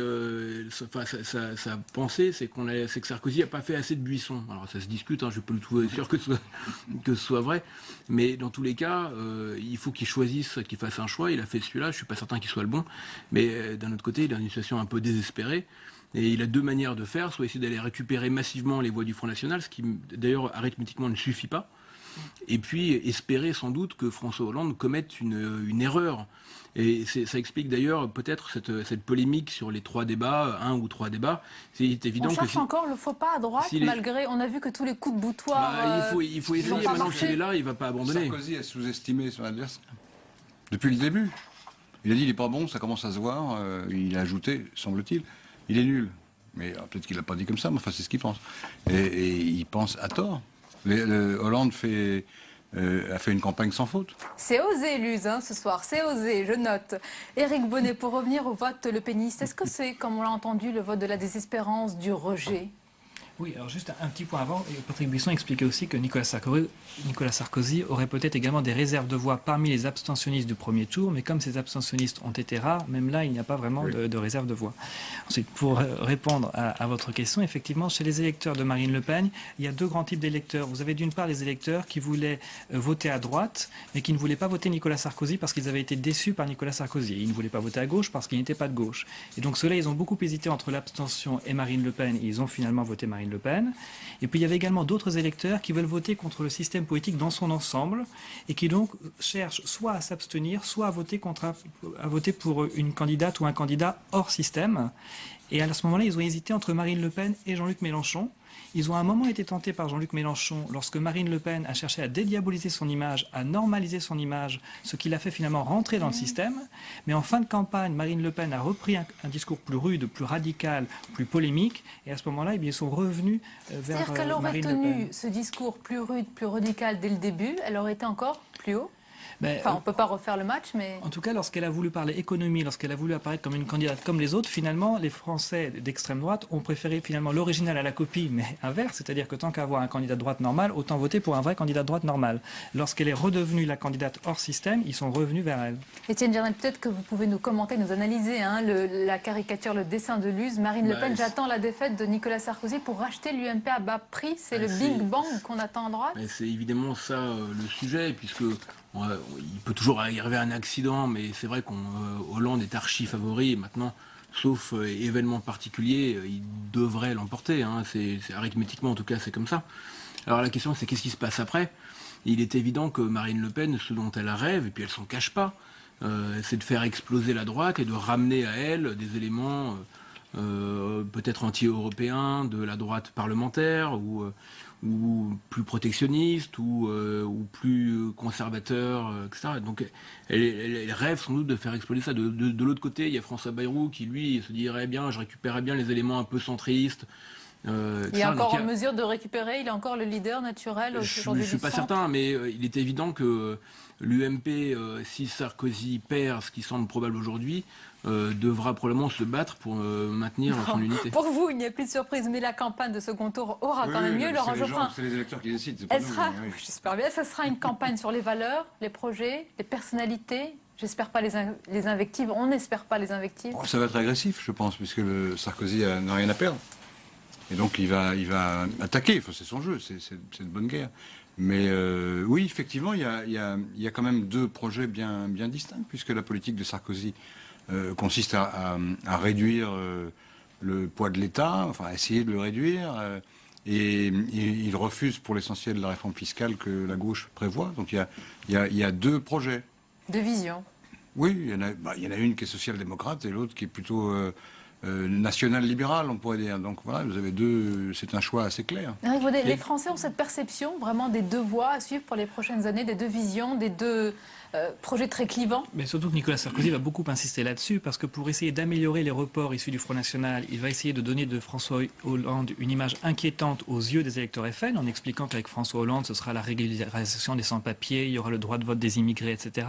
sa pensée, c'est que Sarkozy n'a pas fait assez de Buisson. Alors ça se discute, je peux le trouver sûr que ce soit vrai, mais dans tous les cas, il faut qu'il choisisse, qu'il fasse un choix. Il a fait celui-là, je ne suis pas certain qu'il soit le bon, mais d'un autre côté, il est dans une situation un peu désespérée. Et il a deux manières de faire, soit essayer d'aller récupérer massivement les voix du Front National, ce qui d'ailleurs arithmétiquement ne suffit pas, et puis espérer sans doute que François Hollande commette une erreur. Et ça explique d'ailleurs peut-être cette polémique sur les 3 débats, 1 ou 3 débats. C'est évident on cherche encore le faux pas à droite, malgré, on a vu que tous les coups de boutoir... il faut essayer, maintenant qu'il est là, il ne va pas abandonner. Sarkozy a sous-estimé son adversaire. Depuis le début. Il a dit il n'est pas bon, ça commence à se voir. Il a ajouté, semble-t-il, il est nul. Mais peut-être qu'il ne l'a pas dit comme ça, mais enfin c'est ce qu'il pense. Et il pense à tort. Hollande a fait une campagne sans faute. C'est osé, Luz, ce soir, c'est osé, je note. Éric Bonnet, pour revenir au vote lepéniste, est-ce que c'est, comme on l'a entendu, le vote de la désespérance, du rejet? Oui, alors juste un petit point avant, Patrick Buisson expliquait aussi que Nicolas Sarkozy aurait peut-être également des réserves de voix parmi les abstentionnistes du premier tour, mais comme ces abstentionnistes ont été rares, même là, il n'y a pas vraiment de réserve de voix. Ensuite, pour répondre à votre question, effectivement, chez les électeurs de Marine Le Pen, il y a deux grands types d'électeurs. Vous avez d'une part les électeurs qui voulaient voter à droite, mais qui ne voulaient pas voter Nicolas Sarkozy parce qu'ils avaient été déçus par Nicolas Sarkozy. Ils ne voulaient pas voter à gauche parce qu'ils n'étaient pas de gauche. Et donc ceux-là, ils ont beaucoup hésité entre l'abstention et Marine Le Pen, et ils ont finalement voté Marine Le Pen. Et puis il y avait également d'autres électeurs qui veulent voter contre le système politique dans son ensemble et qui donc cherchent soit à s'abstenir, soit à voter pour une candidate ou un candidat hors système. Et à ce moment-là, ils ont hésité entre Marine Le Pen et Jean-Luc Mélenchon. Ils ont à un moment été tentés par Jean-Luc Mélenchon lorsque Marine Le Pen a cherché à dédiaboliser son image, à normaliser son image, ce qui l'a fait finalement rentrer dans le système. Mais en fin de campagne, Marine Le Pen a repris un discours plus rude, plus radical, plus polémique. Et à ce moment-là, ils sont revenus vers C'est-à-dire qu'elle aurait Marine Le Pen. tenu ce discours plus rude, plus radical dès le début, elle aurait été encore plus haut? Ben, enfin, on ne peut pas refaire le match, mais... En tout cas, lorsqu'elle a voulu parler économie, lorsqu'elle a voulu apparaître comme une candidate comme les autres, finalement, les Français d'extrême droite ont préféré finalement l'original à la copie, mais inverse, c'est-à-dire que tant qu'avoir un candidat de droite normal, autant voter pour un vrai candidat de droite normal. Lorsqu'elle est redevenue la candidate hors système, ils sont revenus vers elle. Étienne Jarnel, peut-être que vous pouvez nous commenter, nous analyser la caricature, le dessin de Luz. Marine Le Pen, j'attends la défaite de Nicolas Sarkozy pour racheter l'UMP à bas prix. C'est le Big Bang qu'on attend à droite? C'est évidemment ça le sujet, puisque... il peut toujours arriver un accident, mais c'est vrai qu'Hollande est archi favori. Et maintenant, sauf événement particulier, il devrait l'emporter. C'est arithmétiquement, en tout cas, c'est comme ça. Alors la question, c'est qu'est-ce qui se passe après? Il est évident que Marine Le Pen, ce dont elle rêve, et puis elle s'en cache pas, c'est de faire exploser la droite et de ramener à elle des éléments peut-être anti-européens de la droite parlementaire ou plus protectionniste ou plus conservateur, etc. Donc elle rêve sans doute de faire exploser ça. De l'autre côté, il y a François Bayrou qui, lui, se dirait bien, je récupérerais bien les éléments un peu centristes. Il est encore en mesure de récupérer, il est encore le leader naturel aujourd'hui. Je ne suis pas certain, mais il est évident que l'UMP, si Sarkozy perd, ce qui semble probable aujourd'hui, devra probablement se battre pour maintenir son unité. Pour vous, il n'y a plus de surprise, mais la campagne de second tour aura quand même lieu. Laurent Geoffrin, c'est les électeurs qui décident, c'est pas nous. J'espère bien, ça sera une campagne sur les valeurs, les projets, les personnalités. J'espère pas les invectives, on n'espère pas les invectives. Ça va être agressif, je pense, puisque Sarkozy n'a rien à perdre. Et donc il va attaquer, enfin, c'est son jeu, c'est une bonne guerre. Mais oui, effectivement, il y a quand même deux projets bien distincts, puisque la politique de Sarkozy consiste à réduire le poids de l'État, enfin à essayer de le réduire, et il refuse pour l'essentiel la réforme fiscale que la gauche prévoit. Donc il y a deux projets. Deux visions. Oui, il y en a une qui est social-démocrate et l'autre qui est plutôt national-libéral, on pourrait dire. Donc voilà, vous avez c'est un choix assez clair. Eric Bonnet, les Français ont cette perception vraiment des deux voies à suivre pour les prochaines années, des deux visions, des deux projets très clivants. Mais surtout que Nicolas Sarkozy va beaucoup insister là-dessus, parce que pour essayer d'améliorer les reports issus du Front National, il va essayer de donner de François Hollande une image inquiétante aux yeux des électeurs FN, en expliquant qu'avec François Hollande, ce sera la régularisation des sans-papiers, il y aura le droit de vote des immigrés, etc.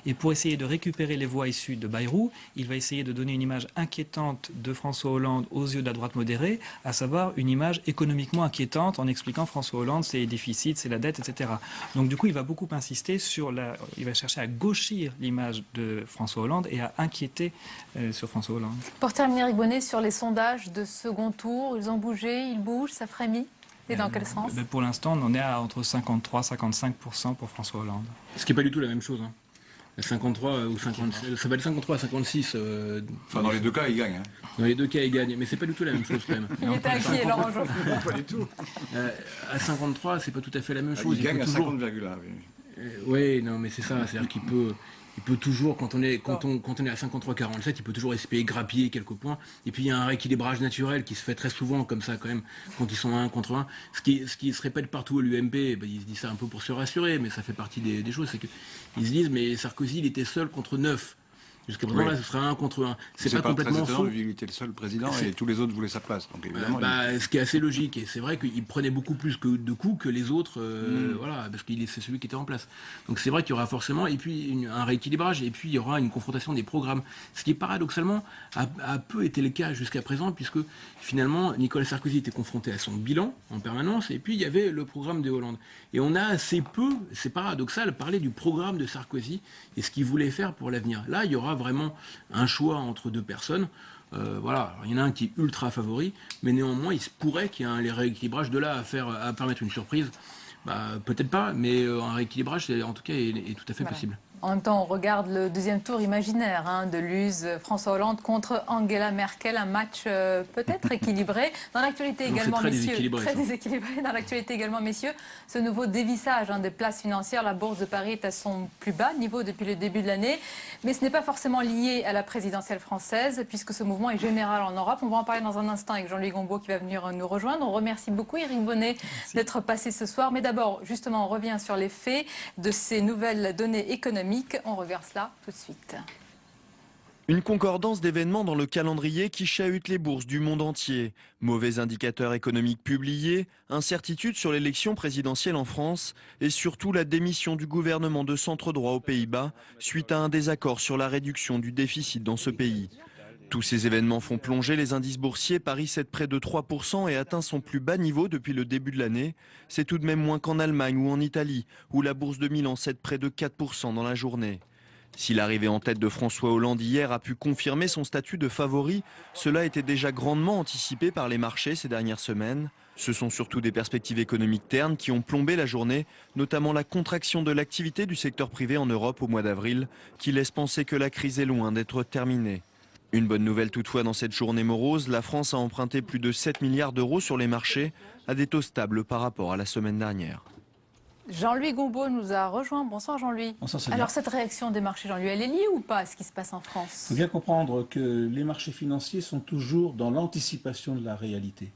Et pour essayer de récupérer les voix issues de Bayrou, il va essayer de donner une image inquiétante de François Hollande aux yeux de la droite modérée, à savoir une image économiquement inquiétante, en expliquant François Hollande, c'est les déficits, c'est la dette, etc. Donc du coup, il va beaucoup insister sur il va chercher à gauchir l'image de François Hollande et à inquiéter sur François Hollande. Pour terminer, Eric Bonnet, sur les sondages de second tour, ils ont bougé, ils bougent, ça frémit. Et dans quel sens? Pour l'instant, on en est à entre 53 et 55% pour François Hollande. Ce qui n'est pas du tout la même chose. 53 ou 56, ça va être 53 à 56. Enfin, dans les deux cas, il gagne. Dans les deux cas, il gagne, mais c'est pas du tout la même chose quand même. Il était inquiet, Laurent Geoffroy. Pas du tout. À 53, c'est pas tout à fait la même chose. Il gagne à toujours... 50,1. Oui, non, mais c'est ça. C'est-à-dire qu'il peut toujours, quand on est à 53,47, il peut toujours espérer grappiller quelques points. Et puis il y a un rééquilibrage naturel qui se fait très souvent comme ça quand même, quand ils sont 1 contre 1. Ce qui se répète partout à l'UMP, ils se disent ça un peu pour se rassurer, mais ça fait partie des choses. C'est qu'ils se disent, mais Sarkozy, il était seul contre 9. Jusqu'à présent, là, ce serait 1 contre 1. C'est pas complètement faux. Vu qu'il était le seul président et tous les autres voulaient sa place. Donc, évidemment, ce qui est assez logique. Et c'est vrai qu'il prenait beaucoup plus de coups que les autres, voilà, parce que c'est celui qui était en place. Donc c'est vrai qu'il y aura forcément, et puis un rééquilibrage, et puis il y aura une confrontation des programmes. Ce qui, paradoxalement, a peu été le cas jusqu'à présent, puisque finalement, Nicolas Sarkozy était confronté à son bilan en permanence, et puis il y avait le programme de Hollande. Et on a assez peu, c'est paradoxal, parlé du programme de Sarkozy et ce qu'il voulait faire pour l'avenir. Là, il y aura vraiment un choix entre deux personnes. Voilà, alors, il y en a un qui est ultra favori, mais néanmoins, il se pourrait qu'il y ait un rééquilibrage de là à permettre une surprise. Peut-être pas, mais un rééquilibrage, en tout cas, est tout à fait possible. En même temps, on regarde le deuxième tour imaginaire de Luz, François Hollande contre Angela Merkel, un match peut-être équilibré. Dans l'actualité également, messieurs, très déséquilibré. Dans l'actualité également, messieurs, ce nouveau dévissage des places financières, la Bourse de Paris est à son plus bas niveau depuis le début de l'année. Mais ce n'est pas forcément lié à la présidentielle française, puisque ce mouvement est général en Europe. On va en parler dans un instant avec Jean-Louis Gombault qui va venir nous rejoindre. On remercie beaucoup Eric Bonnet d'être passé ce soir. Mais d'abord, justement, on revient sur les faits de ces nouvelles données économiques. On regarde cela tout de suite. Une concordance d'événements dans le calendrier qui chahute les bourses du monde entier. Mauvais indicateurs économiques publiés, incertitude sur l'élection présidentielle en France et surtout la démission du gouvernement de centre-droit aux Pays-Bas suite à un désaccord sur la réduction du déficit dans ce pays. Tous ces événements font plonger les indices boursiers. Paris cède près de 3% et atteint son plus bas niveau depuis le début de l'année. C'est tout de même moins qu'en Allemagne ou en Italie, où la bourse de Milan cède près de 4% dans la journée. Si l'arrivée en tête de François Hollande hier a pu confirmer son statut de favori, cela était déjà grandement anticipé par les marchés ces dernières semaines. Ce sont surtout des perspectives économiques ternes qui ont plombé la journée, notamment la contraction de l'activité du secteur privé en Europe au mois d'avril, qui laisse penser que la crise est loin d'être terminée. Une bonne nouvelle toutefois dans cette journée morose, la France a emprunté plus de 7 milliards d'euros sur les marchés, à des taux stables par rapport à la semaine dernière. Jean-Louis Gombault nous a rejoint. Bonsoir Jean-Louis. Bonsoir Sonia. Alors cette réaction des marchés, Jean-Louis, elle est liée ou pas à ce qui se passe en France? Il faut bien comprendre que les marchés financiers sont toujours dans l'anticipation de la réalité.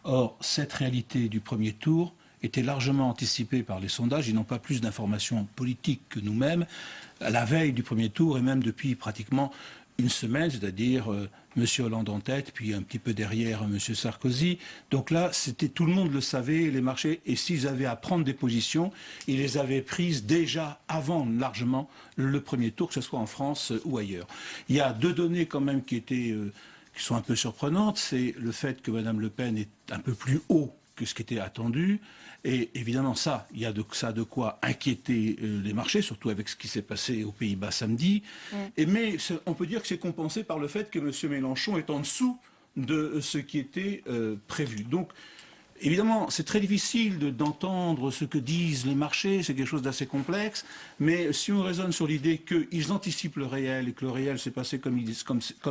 Or, cette réalité du premier tour était largement anticipée par les sondages. Ils n'ont pas plus d'informations politiques que nous-mêmes à la veille du premier tour et même depuis pratiquement une semaine, c'est-à-dire M. Hollande en tête, puis un petit peu derrière M. Sarkozy. Donc là, tout le monde le savait, les marchés, et s'ils avaient à prendre des positions, ils les avaient prises déjà avant largement le premier tour, que ce soit en France ou ailleurs. Il y a deux données quand même qui sont un peu surprenantes. C'est le fait que Mme Le Pen est un peu plus haut que ce qui était attendu. Et évidemment, il y a de quoi inquiéter les marchés, surtout avec ce qui s'est passé aux Pays-Bas samedi. Mais on peut dire que c'est compensé par le fait que M. Mélenchon est en dessous de ce qui était prévu. Donc, Évidemment, c'est très difficile d'entendre ce que disent les marchés, c'est quelque chose d'assez complexe, mais si on raisonne sur l'idée qu'ils anticipent le réel et que le réel s'est passé comme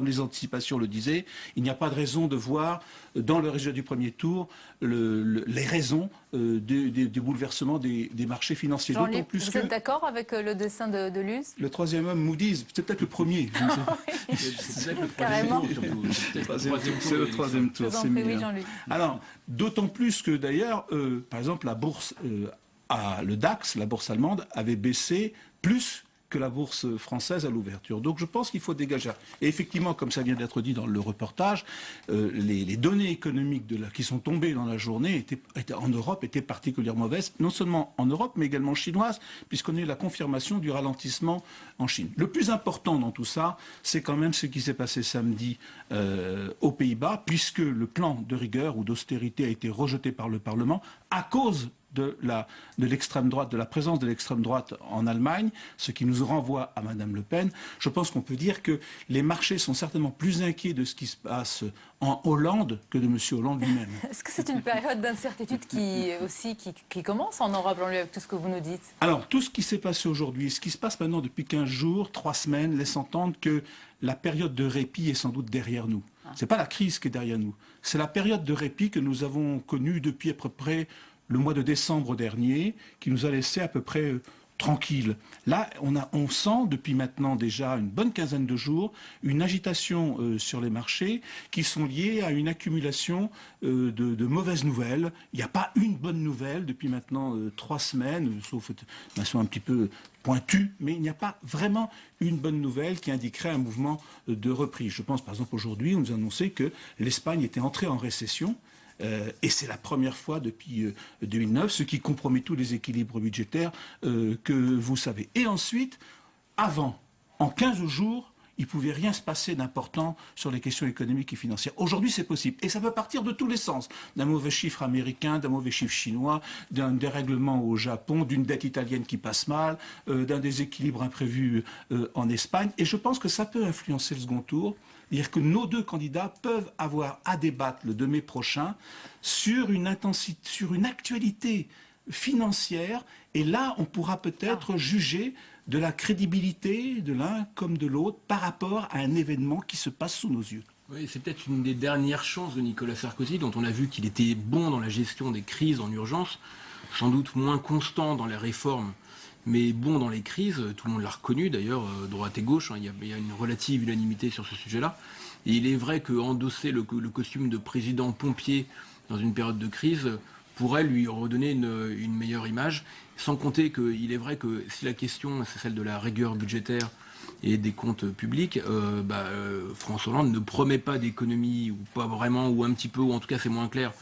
les anticipations le disaient, il n'y a pas de raison de voir dans le résultat du premier tour les raisons du bouleversement des marchés financiers. Jean-Luc, vous êtes d'accord avec le dessin de Luz? Le troisième homme, Moody's, c'est peut-être le premier. Je ne sais pas. C'est peut-être le Carrément. C'est le troisième tour. Je vous en prie, oui, Jean-Luc. Alors, d'autant plus que d'ailleurs, par exemple, la bourse, le DAX, la bourse allemande, avait baissé plus que la bourse française à l'ouverture. Donc je pense qu'il faut dégager. Et effectivement, comme ça vient d'être dit dans le reportage, les données économiques qui sont tombées dans la journée en Europe étaient particulièrement mauvaises, non seulement en Europe, mais également chinoises, puisqu'on a eu la confirmation du ralentissement en Chine. Le plus important dans tout ça, c'est quand même ce qui s'est passé samedi aux Pays-Bas, puisque le plan de rigueur ou d'austérité a été rejeté par le Parlement à cause de l'extrême droite, de la présence de l'extrême droite en Allemagne, ce qui nous renvoie à Madame Le Pen. Je pense qu'on peut dire que les marchés sont certainement plus inquiets de ce qui se passe en Hollande que de M. Hollande lui-même. Est-ce que c'est une période d'incertitude qui commence en Europe, Jean-Luc, avec tout ce que vous nous dites? Alors, tout ce qui s'est passé aujourd'hui, ce qui se passe maintenant depuis 15 jours, 3 semaines, laisse entendre que la période de répit est sans doute derrière nous. Ce n'est pas la crise qui est derrière nous. C'est la période de répit que nous avons connue depuis à peu près le mois de décembre dernier, qui nous a laissé à peu près tranquille. Là, on sent depuis maintenant déjà une bonne quinzaine de jours une agitation sur les marchés qui sont liées à une accumulation de mauvaises nouvelles. Il n'y a pas une bonne nouvelle depuis maintenant 3 semaines, sauf de façon un petit peu pointue, mais il n'y a pas vraiment une bonne nouvelle qui indiquerait un mouvement de reprise. Je pense par exemple aujourd'hui, on nous a annoncé que l'Espagne était entrée en récession. Et c'est la première fois depuis 2009, ce qui compromet tous les équilibres budgétaires que vous savez. Et ensuite, en 15 jours, il ne pouvait rien se passer d'important sur les questions économiques et financières. Aujourd'hui, c'est possible. Et ça peut partir de tous les sens. D'un mauvais chiffre américain, d'un mauvais chiffre chinois, d'un dérèglement au Japon, d'une dette italienne qui passe mal, d'un déséquilibre imprévu en Espagne. Et je pense que ça peut influencer le second tour. C'est-à-dire que nos deux candidats peuvent avoir à débattre le 2 mai prochain sur une actualité financière. Et là, on pourra peut-être juger de la crédibilité de l'un comme de l'autre par rapport à un événement qui se passe sous nos yeux. Oui, c'est peut-être une des dernières chances de Nicolas Sarkozy, dont on a vu qu'il était bon dans la gestion des crises en urgence, sans doute moins constant dans les réformes, mais bon dans les crises. Tout le monde l'a reconnu, d'ailleurs, droite et gauche, il y a une relative unanimité sur ce sujet-là. Et il est vrai qu'endosser le costume de président pompier dans une période de crise pourrait lui redonner une meilleure image, sans compter qu'il est vrai que si la question c'est celle de la rigueur budgétaire et des comptes publics, François Hollande ne promet pas d'économie, ou pas vraiment, ou un petit peu, ou en tout cas c'est moins clair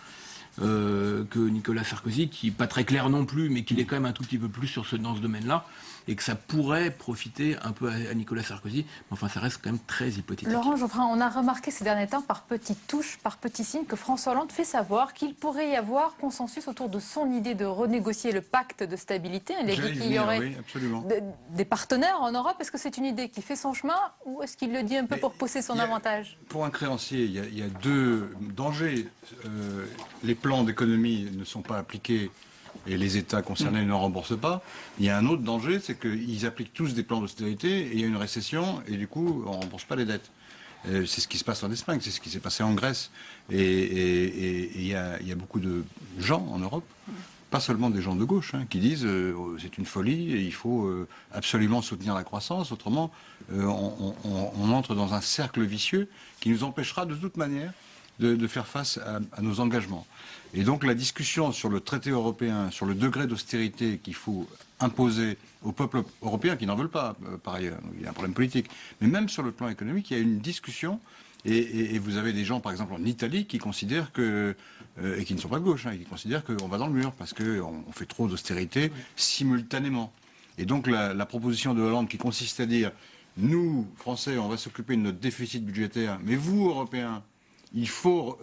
que Nicolas Sarkozy, qui n'est pas très clair non plus, mais qui est quand même un tout petit peu plus dans ce domaine-là, et que ça pourrait profiter un peu à Nicolas Sarkozy, mais enfin ça reste quand même très hypothétique. Laurent Geoffrin, on a remarqué ces derniers temps, par petites touches, par petits signes, que François Hollande fait savoir qu'il pourrait y avoir consensus autour de son idée de renégocier le pacte de stabilité. Il a dit qu'il y aurait des partenaires en Europe. Est-ce que c'est une idée qui fait son chemin, ou est-ce qu'il le dit un peu pour pousser son avantage? Pour un créancier, il y a deux dangers. Les plans d'économie ne sont pas appliqués et les États concernés ne remboursent pas. Il y a un autre danger, c'est qu'ils appliquent tous des plans d'austérité et il y a une récession et du coup on ne rembourse pas les dettes. C'est ce qui se passe en Espagne, c'est ce qui s'est passé en Grèce. Et il y a beaucoup de gens en Europe, pas seulement des gens de gauche, qui disent c'est une folie et il faut absolument soutenir la croissance, autrement on entre dans un cercle vicieux qui nous empêchera de toute manière de faire face à nos engagements. Et donc la discussion sur le traité européen, sur le degré d'austérité qu'il faut imposer aux peuples européens qui n'en veulent pas, par ailleurs, il y a un problème politique, mais même sur le plan économique, il y a une discussion, et vous avez des gens, par exemple en Italie, qui considèrent que, et qui ne sont pas de gauche, qui considèrent qu'on va dans le mur, parce qu'on fait trop d'austérité simultanément. Et donc la proposition de Hollande qui consiste à dire, nous, Français, on va s'occuper de notre déficit budgétaire, mais vous, Européens, il faut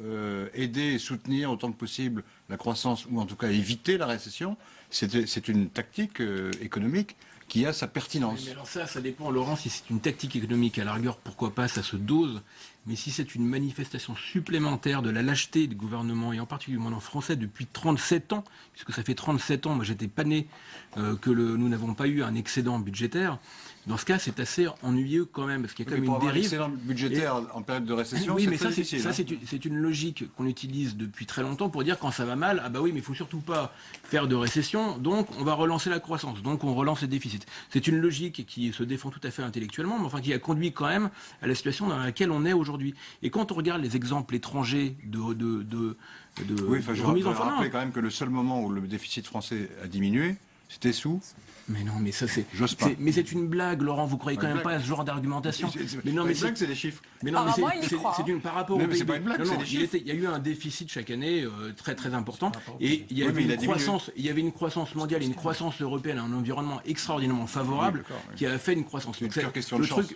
aider et soutenir autant que possible la croissance, ou en tout cas éviter la récession. C'est une tactique économique qui a sa pertinence. Mais alors ça dépend, Laurent, si c'est une tactique économique, à la rigueur, pourquoi pas, ça se dose. Mais si c'est une manifestation supplémentaire de la lâcheté du gouvernement, et en particulier du gouvernement français depuis 37 ans, puisque ça fait 37 ans, moi j'étais pas né, nous n'avons pas eu un excédent budgétaire, dans ce cas c'est assez ennuyeux quand même, parce qu'il y a quand même une dérive. Excédent budgétaire en période de récession, oui, mais très difficile. C'est une logique qu'on utilise depuis très longtemps pour dire quand ça va mal, ah bah oui, mais il faut surtout pas faire de récession, donc on va relancer la croissance, donc on relance les déficits. C'est une logique qui se défend tout à fait intellectuellement, mais enfin qui a conduit quand même à la situation dans laquelle on est aujourd'hui. Et quand on regarde les exemples étrangers de je remise en forme, rappeler quand même que le seul moment où le déficit français a diminué, c'était sous. Mais non, mais ça c'est. J'ose pas. Mais c'est une blague, Laurent. Vous croyez quand même pas à ce genre d'argumentation. Mais non, mais c'est des chiffres. Mais non, mais c'est une par rapport au PIB. PIB. C'est pas une blague, c'est des chiffres. Il y a eu un déficit chaque année très très important, et il y avait une croissance. Il y avait une croissance mondiale, et une croissance européenne, un environnement extraordinairement favorable qui a fait une croissance. C'est une pure question de chance.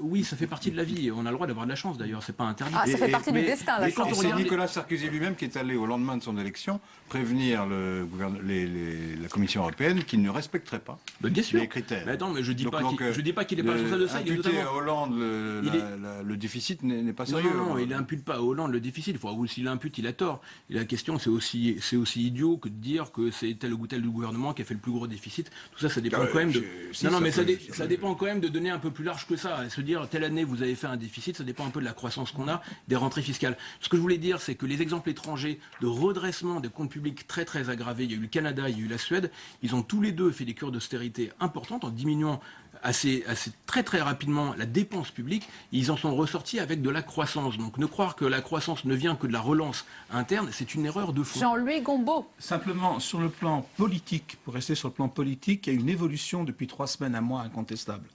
Oui, ça fait partie de la vie. On a le droit d'avoir de la chance d'ailleurs. C'est pas interdit. Ah, ça fait partie du destin. La chance. C'est Nicolas Sarkozy lui-même qui est allé au lendemain de son élection prévenir la Commission européenne qu'il ne respecterait pas. Bien sûr. Les critères. Mais attends, mais je dis pas qu'il est pas responsable de ça. Imputer à Hollande le déficit n'est pas sérieux. Non, il n'impute pas à Hollande le déficit. Ou s'il l'impute, il a tort. Et la question, c'est aussi idiot que de dire que c'est tel ou tel gouvernement qui a fait le plus gros déficit. Tout ça, ça dépend quand même de. Ça dépend quand même de donner un peu plus large que ça. Et se dire telle année vous avez fait un déficit, ça dépend un peu de la croissance qu'on a, des rentrées fiscales. Ce que je voulais dire, c'est que les exemples étrangers de redressement des comptes publics très très aggravés, il y a eu le Canada, il y a eu la Suède, ils ont tous les deux fait des cures d'austérité importantes en diminuant assez très très rapidement la dépense publique. Ils en sont ressortis avec de la croissance. Donc ne croire que la croissance ne vient que de la relance interne, c'est une erreur de fond. Jean-Louis Gombault. Simplement, sur le plan politique, pour rester sur le plan politique, il y a une évolution depuis 3 semaines à mois incontestable.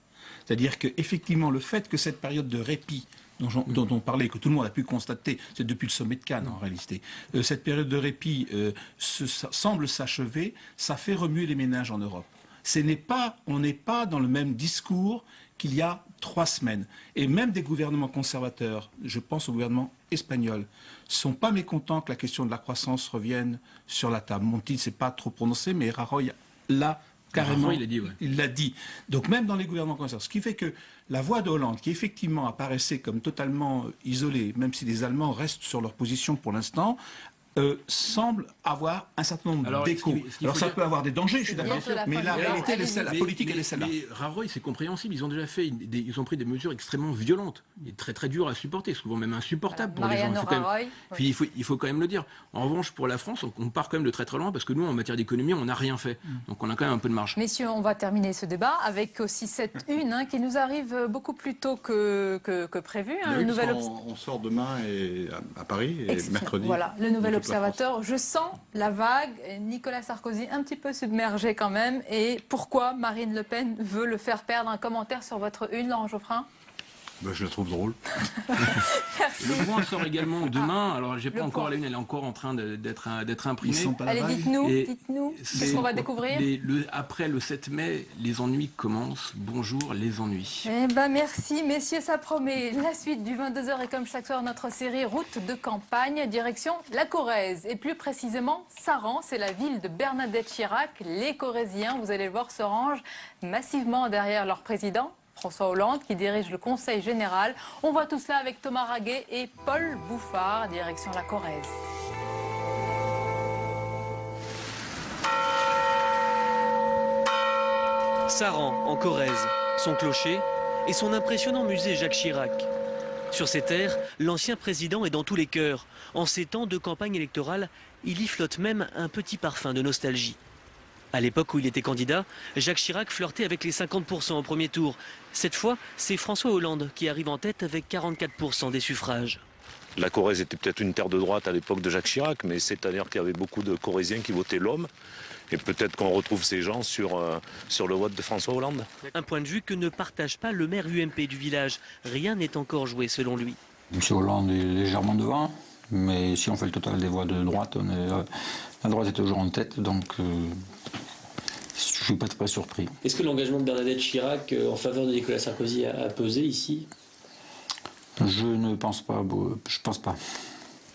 C'est-à-dire qu'effectivement, le fait que cette période de répit dont on parlait, que tout le monde a pu constater, c'est depuis le sommet de Cannes en réalité, cette période de répit semble s'achever, ça fait remuer les ménages en Europe. On n'est pas dans le même discours qu'il y a 3 semaines. Et même des gouvernements conservateurs, je pense au gouvernement espagnol, ne sont pas mécontents que la question de la croissance revienne sur la table. Monti ne s'est pas trop prononcé, mais Rajoy l'a carrément, il l'a dit. Donc même dans les gouvernements conservateurs. Ce qui fait que la voix de Hollande, qui effectivement apparaissait comme totalement isolée, même si les Allemands restent sur leur position pour l'instant, semble avoir un certain nombre d'échos. Alors ça peut avoir des dangers, je suis d'accord, mais la réalité, la politique, elle est celle-là. Mais Rajoy, c'est compréhensible. Ils ont déjà fait, ils ont pris des mesures extrêmement violentes et très très dures à supporter, souvent même insupportables pour les gens. Puis il faut quand même le dire. En revanche, pour la France, on part quand même de très très loin parce que nous, en matière d'économie, on n'a rien fait. Donc on a quand même un peu de marge. Messieurs, on va terminer ce débat avec aussi cette une qui nous arrive beaucoup plus tôt que prévu. On sort demain à Paris et mercredi. Voilà, le nouvel observateur. Je sens la vague. Nicolas Sarkozy un petit peu submergé quand même. Et pourquoi Marine Le Pen veut le faire perdre? Un commentaire sur votre une, Laurent Geoffrin? Je la trouve drôle. Le Point sort également demain. Alors, j'ai pas encore la une, elle est encore en train d'être imprimée. Allez, dites-nous, qu'est-ce qu'on va découvrir? Après le 7 mai, les ennuis commencent. Bonjour, les ennuis. Eh ben, merci, messieurs, ça promet. La suite du 22h et comme chaque soir, notre série Route de campagne, direction la Corrèze. Et plus précisément, Saran, c'est la ville de Bernadette Chirac. Les Corréziens, vous allez le voir, se rangent massivement derrière leur président, François Hollande, qui dirige le Conseil général. On voit tout cela avec Thomas Raguet et Paul Bouffard, direction la Corrèze. Saran, en Corrèze, son clocher et son impressionnant musée Jacques Chirac. Sur ces terres, l'ancien président est dans tous les cœurs. En ces temps de campagne électorale, il y flotte même un petit parfum de nostalgie. À l'époque où il était candidat, Jacques Chirac flirtait avec les 50% au premier tour. Cette fois, c'est François Hollande qui arrive en tête avec 44% des suffrages. La Corrèze était peut-être une terre de droite à l'époque de Jacques Chirac, mais c'est-à-dire qu'il y avait beaucoup de Corréziens qui votaient l'homme. Et peut-être qu'on retrouve ces gens sur le vote de François Hollande. Un point de vue que ne partage pas le maire UMP du village. Rien n'est encore joué selon lui. M. Hollande est légèrement devant, mais si on fait le total des voix de droite, la droite est toujours en tête, donc je ne suis pas très surpris. Est-ce que l'engagement de Bernadette Chirac en faveur de Nicolas Sarkozy a pesé ici? Je ne pense pas, je pense pas.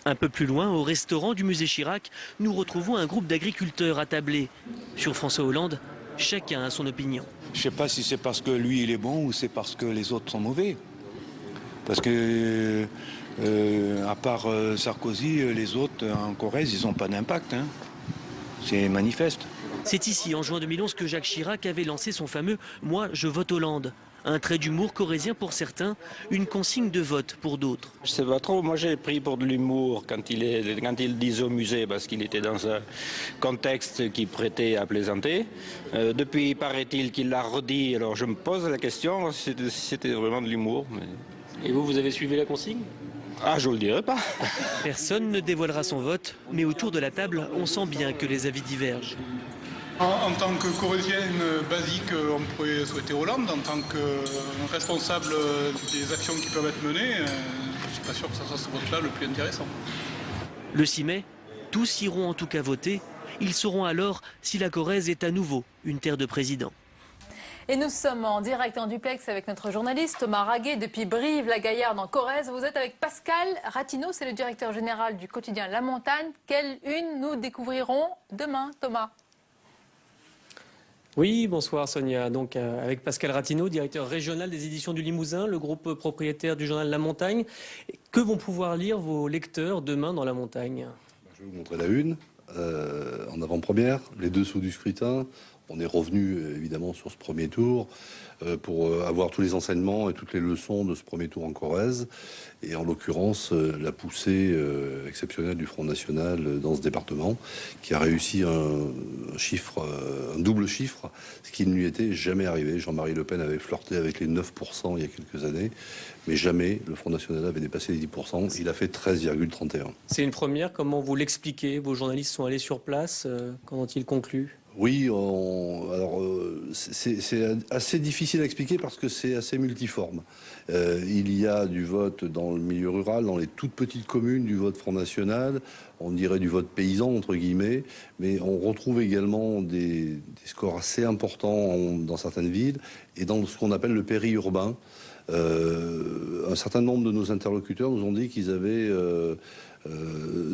Un peu plus loin, au restaurant du musée Chirac, nous retrouvons un groupe d'agriculteurs attablés. Sur François Hollande, Chacun a son opinion. Je ne sais pas si c'est parce que lui il est bon ou c'est parce que les autres sont mauvais. Parce que, à part Sarkozy, les autres en Corrèze, ils n'ont pas d'impact. Hein. C'est manifeste. C'est ici, en juin 2011, que Jacques Chirac avait lancé son fameux « Moi, je vote Hollande ». Un trait d'humour corrézien pour certains, une consigne de vote pour d'autres. Je sais pas trop, moi j'ai pris pour de l'humour quand il disait au musée, parce qu'il était dans un contexte qui prêtait à plaisanter. Depuis, paraît-il qu'il l'a redit, alors je me pose la question si c'était vraiment de l'humour. Mais... Et vous avez suivi la consigne ? Ah, je ne le dirai pas. Personne ne dévoilera son vote, mais autour de la table, on sent bien que les avis divergent. En tant que corrézienne basique, on pourrait souhaiter Hollande. En tant que responsable des actions qui peuvent être menées, je ne suis pas sûr que ce soit ce vote-là le plus intéressant. Le 6 mai, tous iront en tout cas voter. Ils sauront alors si la Corrèze est à nouveau une terre de président. Et nous sommes en direct en duplex avec notre journaliste Thomas Raguet depuis Brive-la-Gaillarde en Corrèze. Vous êtes avec Pascal Ratino, c'est le directeur général du quotidien La Montagne. Quelle une nous découvrirons demain, Thomas ? Oui, bonsoir Sonia. Donc avec Pascal Ratino, directeur régional des éditions du Limousin, le groupe propriétaire du journal La Montagne. Que vont pouvoir lire vos lecteurs demain dans La Montagne? Je vais vous montrer la une, en avant-première, les dessous du scrutin. On est revenu évidemment sur ce premier tour pour avoir tous les enseignements et toutes les leçons de ce premier tour en Corrèze. Et en l'occurrence, la poussée exceptionnelle du Front National dans ce département, qui a réussi un double chiffre, ce qui ne lui était jamais arrivé. Jean-Marie Le Pen avait flirté avec les 9% il y a quelques années, mais jamais le Front National avait dépassé les 10%. Il a fait 13,31. C'est une première. Comment vous l'expliquez? Vos journalistes sont allés sur place. Qu'en ont-ils conclu? Oui, alors c'est assez difficile à expliquer parce que c'est assez multiforme. Il y a du vote dans le milieu rural, dans les toutes petites communes, du vote Front National, on dirait du vote paysan entre guillemets, mais on retrouve également des scores assez importants dans certaines villes et dans ce qu'on appelle le périurbain. Un certain nombre de nos interlocuteurs nous ont dit qu'ils avaient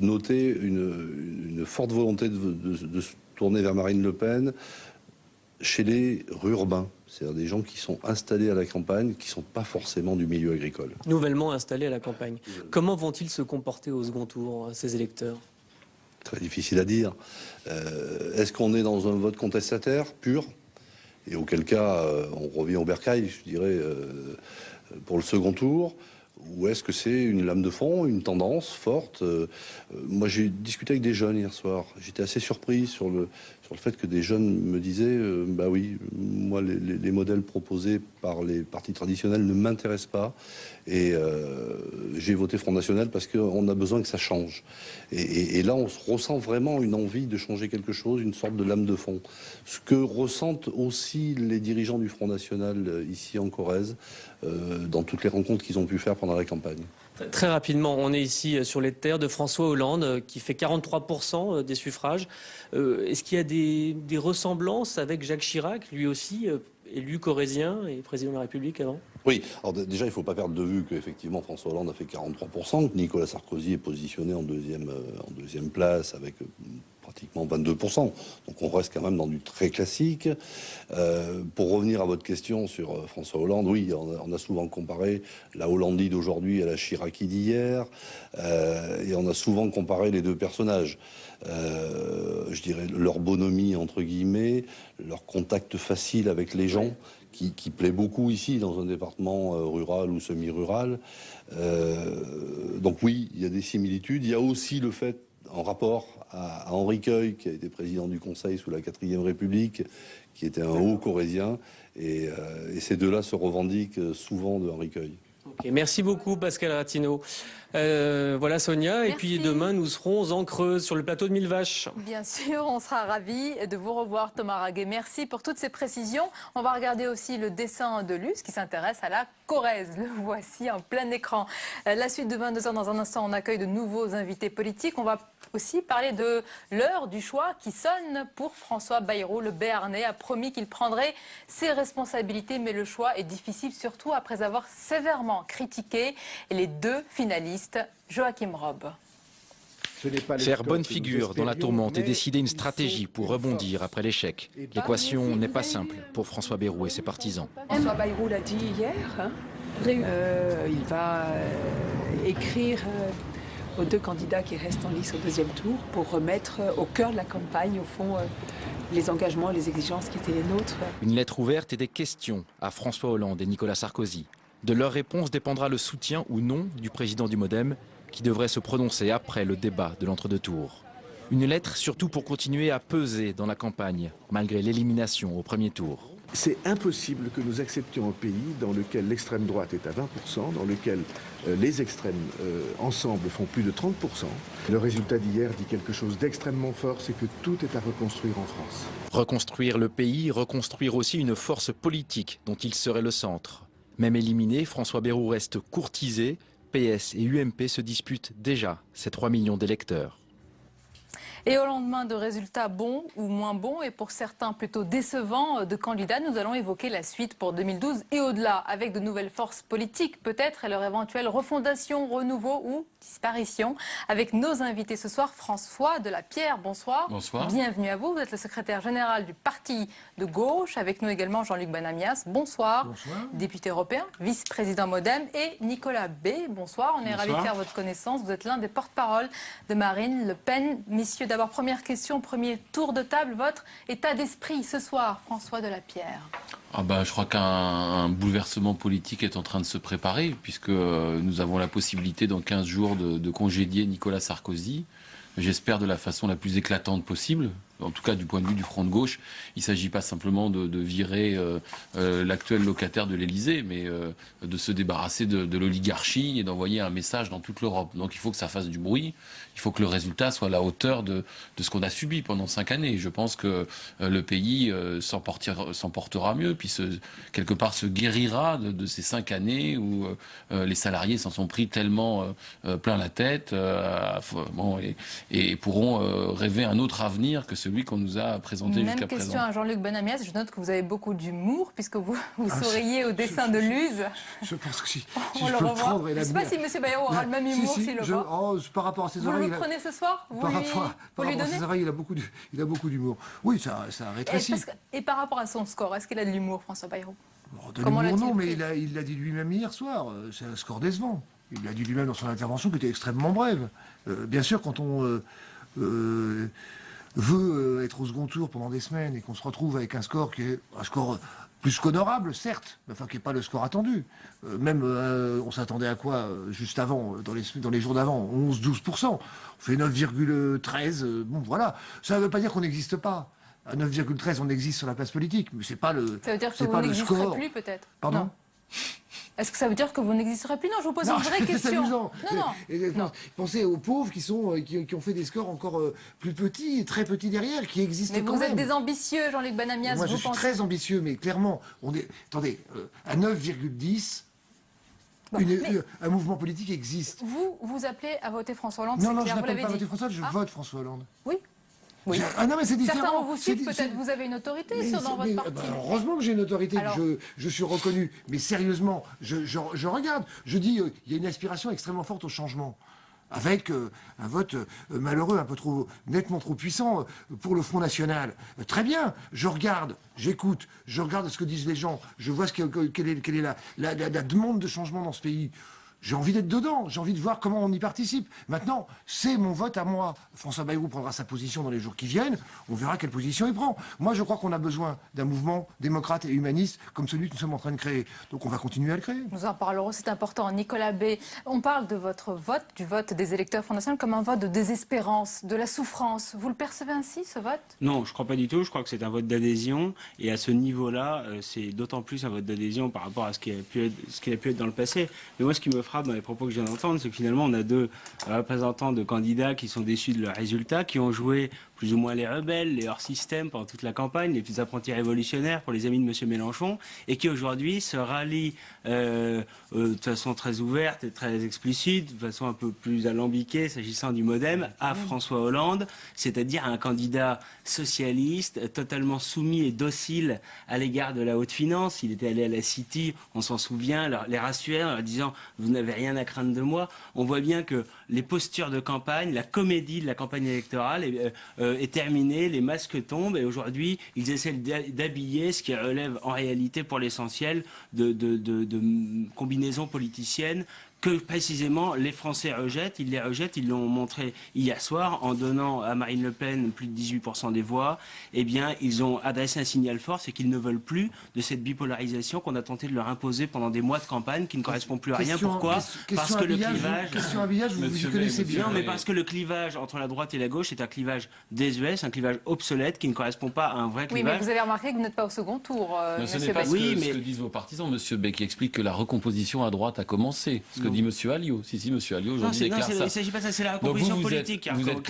noté une forte volonté de se tourner vers Marine Le Pen chez les rurbains, c'est-à-dire des gens qui sont installés à la campagne, qui ne sont pas forcément du milieu agricole. Nouvellement installés à la campagne. Comment vont-ils se comporter au second tour, ces électeurs? Très difficile à dire. Est-ce qu'on est dans un vote contestataire pur? Et auquel cas, on revient au bercail, je dirais, pour le second tour. Ou est-ce que c'est une lame de fond, une tendance forte? Moi, j'ai discuté avec des jeunes hier soir. J'étais assez surpris sur le fait que des jeunes me disaient bah oui, moi, les modèles proposés par les partis traditionnels ne m'intéressent pas. Et j'ai voté Front National parce qu'on a besoin que ça change. Et là, on ressent vraiment une envie de changer quelque chose, une sorte de lame de fond. Ce que ressentent aussi les dirigeants du Front National ici en Corrèze, dans toutes les rencontres qu'ils ont pu faire pendant la campagne. Très rapidement, on est ici sur les terres de François Hollande, qui fait 43% des suffrages. Est-ce qu'il y a des ressemblances avec Jacques Chirac, lui aussi, élu corrézien et président de la République avant? Oui, alors déjà, il ne faut pas perdre de vue qu'effectivement François Hollande a fait 43%, que Nicolas Sarkozy est positionné en deuxième place avec pratiquement 22%. Donc on reste quand même dans du très classique. Pour revenir à votre question sur François Hollande, oui, on a souvent comparé la Hollandie d'aujourd'hui à la Chiracie d'hier, et on a souvent comparé les deux personnages. Je dirais leur bonhomie, entre guillemets, leur contact facile avec les gens, qui plaît beaucoup ici, dans un département rural ou semi-rural. Donc oui, il y a des similitudes. Il y a aussi le fait, en rapport à Henri Queuille, qui a été président du Conseil sous la 4e République, qui était un haut corrézien, et ces deux-là se revendiquent souvent de Henri Queuille. Okay, merci beaucoup Pascal Ratino. Voilà Sonia, merci. Et puis demain nous serons en Creuse sur le plateau de Mille Vaches. Bien sûr, on sera ravis de vous revoir Thomas Raguet. Merci pour toutes ces précisions. On va regarder aussi le dessin de Luce qui s'intéresse à la Corrèze. Le voici en plein écran. La suite de 22h, dans un instant on accueille de nouveaux invités politiques. On va aussi parler de l'heure du choix qui sonne pour François Bayrou. Le Béarnais a promis qu'il prendrait ses responsabilités, mais le choix est difficile, surtout après avoir sévèrement critiqué les deux finalistes. Joachim Robb. Faire bonne figure dans la tourmente et décider une stratégie pour rebondir après l'échec. L'équation n'est pas simple pour François Bayrou et ses partisans. François Bayrou l'a dit hier, hein. Il va écrire aux deux candidats qui restent en lice au deuxième tour pour remettre au cœur de la campagne, au fond, les engagements et les exigences qui étaient les nôtres. Une lettre ouverte et des questions à François Hollande et Nicolas Sarkozy. De leur réponse dépendra le soutien ou non du président du MoDem qui devrait se prononcer après le débat de l'entre-deux tours. Une lettre surtout pour continuer à peser dans la campagne, malgré l'élimination au premier tour. C'est impossible que nous acceptions un pays dans lequel l'extrême droite est à 20%, dans lequel les extrêmes ensemble font plus de 30%. Le résultat d'hier dit quelque chose d'extrêmement fort, c'est que tout est à reconstruire en France. Reconstruire le pays, reconstruire aussi une force politique dont il serait le centre. Même éliminé, François Bayrou reste courtisé. PS et UMP se disputent déjà ces 3 millions d'électeurs. Et au lendemain de résultats bons ou moins bons, et pour certains plutôt décevants de candidats, nous allons évoquer la suite pour 2012 et au-delà, avec de nouvelles forces politiques peut-être et leur éventuelle refondation, renouveau ou disparition. Avec nos invités ce soir, François Delapierre, bonsoir. Bonsoir. Bienvenue à vous, vous êtes le secrétaire général du parti de gauche. Avec nous également Jean-Luc Benamias, bonsoir. Bonsoir. Député européen, vice-président MoDem, et Nicolas B, bonsoir. On est ravis de faire votre connaissance, vous êtes l'un des porte-parole de Marine Le Pen. Messieurs, d'abord, première question, premier tour de table, votre état d'esprit ce soir, François Delapierre. Je crois qu'un bouleversement politique est en train de se préparer, puisque nous avons la possibilité dans 15 jours de congédier Nicolas Sarkozy. J'espère de la façon la plus éclatante possible. En tout cas, du point de vue du front de gauche, il ne s'agit pas simplement de virer l'actuel locataire de l'Élysée, mais de se débarrasser de l'oligarchie et d'envoyer un message dans toute l'Europe. Donc il faut que ça fasse du bruit, il faut que le résultat soit à la hauteur de ce qu'on a subi pendant 5 années. Je pense que le pays s'en portera mieux, puis quelque part se guérira de ces 5 années où les salariés s'en sont pris tellement plein la tête et pourront rêver un autre avenir que celui qu'on nous a présenté jusqu'à présent. Même question à Jean-Luc Benamias. Je note que vous avez beaucoup d'humour puisque vous souriez au dessin de Luz. Je pense que si on je le peux revoit. prendre et Je ne sais pas si M. Bayrou aura le même humour s'il le voit. Par rapport à ses vous oreilles. Vous le prenez ce soir Par rapport à ses oreilles, il a beaucoup d'humour. Oui, ça rétrécit. Et par rapport à son score, est-ce qu'il a de l'humour, François Bayrou? De l'humour, non, mais il l'a dit lui-même hier soir. C'est un score décevant. Il l'a dit lui-même dans son intervention qui était extrêmement brève. Bien sûr, quand on veut être au second tour pendant des semaines et qu'on se retrouve avec un score qui est un score plus qu'honorable, certes, mais enfin qui n'est pas le score attendu. On s'attendait à quoi juste avant, dans les jours d'avant, 11-12%. On fait 9,13. Bon, voilà. Ça ne veut pas dire qu'on n'existe pas. À 9,13, on existe sur la place politique, mais c'est pas le. Ça veut dire que vous n'existerez plus, peut-être. Pardon. Est-ce que ça veut dire que vous n'existerez plus? Non, je vous pose une vraie question. C'est amusant. Non. Pensez aux pauvres qui ont fait des scores encore plus petits, très petits derrière, qui existent quand même. Mais vous êtes des ambitieux, Jean-Luc Benamias. Moi, je suis très ambitieux, mais clairement, attendez, à 9,10, un mouvement politique existe. Vous appelez à voter François Hollande? Non, je n'appelle pas à voter François Hollande, je vote François Hollande. Oui. Ah non, mais c'est différent. Certains vous suivent, peut-être vous avez une autorité dans votre parti. Heureusement que j'ai une autorité, que je suis reconnu. Mais sérieusement, je regarde. Je dis, il y a une aspiration extrêmement forte au changement. Avec un vote malheureux, nettement trop puissant pour le Front National. Très bien, je regarde, j'écoute, je regarde ce que disent les gens, je vois quelle est la demande de changement dans ce pays. J'ai envie d'être dedans, j'ai envie de voir comment on y participe. Maintenant, c'est mon vote à moi. François Bayrou prendra sa position dans les jours qui viennent, on verra quelle position il prend. Moi, je crois qu'on a besoin d'un mouvement démocrate et humaniste comme celui que nous sommes en train de créer. Donc on va continuer à le créer. Nous en parlerons, c'est important. Nicolas B, on parle de votre vote, du vote des électeurs Front National, comme un vote de désespérance, de la souffrance. Vous le percevez ainsi, ce vote? Non, je ne crois pas du tout. Je crois que c'est un vote d'adhésion. Et à ce niveau-là, c'est d'autant plus un vote d'adhésion par rapport à ce qu'il a pu être dans le passé. Mais moi, ce qui me frappe dans les propos que je viens d'entendre, c'est que finalement, on a deux représentants de candidats qui sont déçus de leurs résultats, qui ont joué plus ou moins les rebelles, les hors-système pendant toute la campagne, les petits apprentis révolutionnaires pour les amis de M. Mélenchon, et qui aujourd'hui se rallient de façon très ouverte et très explicite, de façon un peu plus alambiquée, s'agissant du MoDem, à François Hollande, c'est-à-dire un candidat socialiste, totalement soumis et docile à l'égard de la haute finance. Il était allé à la City, on s'en souvient, les rassurer en leur disant « vous n'avez rien à craindre de moi ». On voit bien que les postures de campagne, la comédie de la campagne électorale est terminée, les masques tombent, et aujourd'hui, ils essaient d'habiller ce qui relève en réalité, pour l'essentiel, de combinaisons politiciennes que précisément les Français rejettent. Ils les rejettent, ils l'ont montré hier soir en donnant à Marine Le Pen plus de 18% des voix. Eh bien, ils ont adressé un signal fort, c'est qu'ils ne veulent plus de cette bipolarisation qu'on a tenté de leur imposer pendant des mois de campagne, qui ne correspond plus à rien. Pourquoi ? Parce que le clivage... Question habillage, vous connaissez bien. Non, mais parce que le clivage entre la droite et la gauche est un clivage désuet, un clivage obsolète, qui ne correspond pas à un vrai clivage. Oui, mais vous avez remarqué que vous n'êtes pas au second tour, ce n'est pas ce que disent vos partisans, Monsieur Bay, qui explique que la recomposition à droite a commencé. Ce que dit Monsieur Alliot. Si, Monsieur Alliot aujourd'hui déclare ça. Il ne s'agit pas de ça, c'est la recomposition politique vous êtes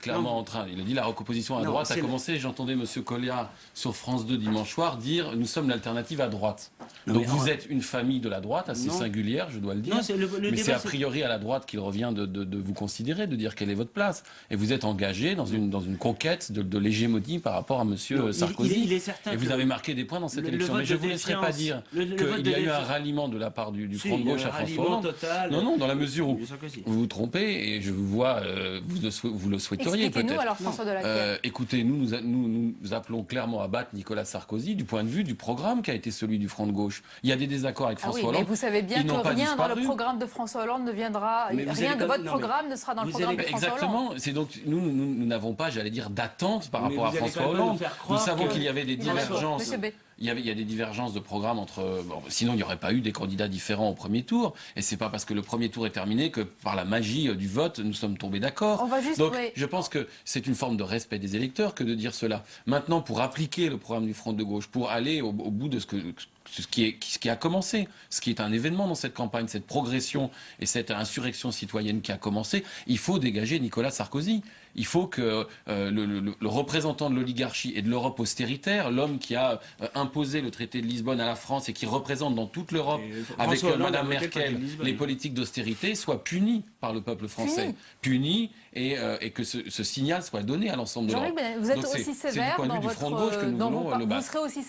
clairement en train. Il a dit la recomposition à droite a commencé. J'entendais Monsieur Colliard sur France 2 dimanche soir dire nous sommes l'alternative à droite. Donc vous êtes une famille de la droite assez singulière, je dois le dire. Mais c'est a priori à la droite qu'il revient de vous considérer, de dire quelle est votre place. Et vous êtes engagé dans une conquête de l'hégémonie par rapport à Monsieur Sarkozy. Et vous avez marqué des points dans cette élection. Mais je ne vous laisserai pas dire qu'il y a eu un ralliement de la part du front de gauche à François Hollande. Non, dans la mesure où vous vous trompez, et je vous vois, vous le souhaiteriez peut-être. Expliquez-nous alors, François Delaclerc. Écoutez, nous appelons clairement à battre Nicolas Sarkozy du point de vue du programme qui a été celui du Front de gauche. Il y a des désaccords avec François Hollande. Mais vous savez bien que rien dans le programme de François Hollande ne viendra, rien de votre programme ne sera dans le programme de François Hollande. Exactement, c'est donc nous n'avons pas, j'allais dire, d'attente par rapport à François Hollande. Nous savons qu'il y avait des divergences. Il y a des divergences de programme entre... sinon, il n'y aurait pas eu des candidats différents au premier tour. Et c'est pas parce que le premier tour est terminé que par la magie du vote, nous sommes tombés d'accord. Donc, je pense que c'est une forme de respect des électeurs que de dire cela. Maintenant, pour appliquer le programme du Front de gauche, pour aller au bout de ce qui a commencé, ce qui est un événement dans cette campagne, cette progression et cette insurrection citoyenne qui a commencé, il faut dégager Nicolas Sarkozy. Il faut que le représentant de l'oligarchie et de l'Europe austéritaire, l'homme qui a imposé le traité de Lisbonne à la France et qui représente dans toute l'Europe, avec Madame Merkel, les politiques d'austérité, soit puni par le peuple français. Puni et que ce signal soit donné à l'ensemble de l'Europe. Vous êtes aussi sévère dans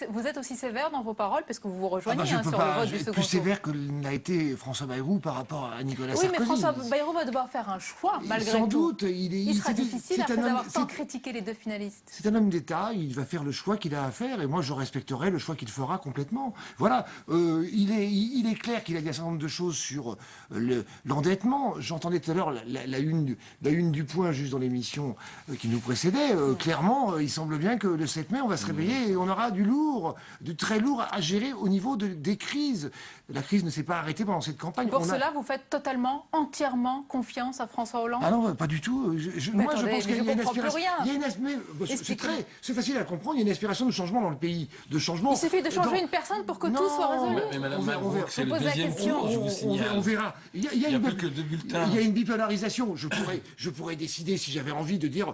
vous êtes aussi sévère dans vos paroles, parce que vous vous rejoignez sur le vote du second tour. Plus sévère que l'a été François Bayrou par rapport à Nicolas Sarkozy. Oui, mais François Bayrou va devoir faire un choix, malgré tout. Sans doute. Il sera difficile après avoir tant critiqué les deux finalistes. C'est un homme d'État, il va faire le choix qu'il a à faire, et moi je respecterai le choix qu'il fera complètement. Voilà, il est clair qu'il a dit un certain nombre de choses sur l'endettement. J'entendais tout à l'heure la une du Point, juste dans l'émission qui nous précédait. Clairement, il semble bien que le 7 mai, on va se réveiller et on aura du très lourd à gérer au niveau des crises. La crise ne s'est pas arrêtée pendant cette campagne. Pour cela, vous faites entièrement confiance à François Hollande? Ah non, pas du tout. Moi, je pense qu'il y a une aspiration. C'est facile à comprendre. Il y a une aspiration de changement dans le pays. Il suffit de changer une personne pour que tout soit résolu. Mais Madame Malbrook, c'est le deuxième tour, je vous signale. On verra. Il y a plus que 2 bulletins. Il y a une bipolarisation. Je pourrais décider, si j'avais envie de dire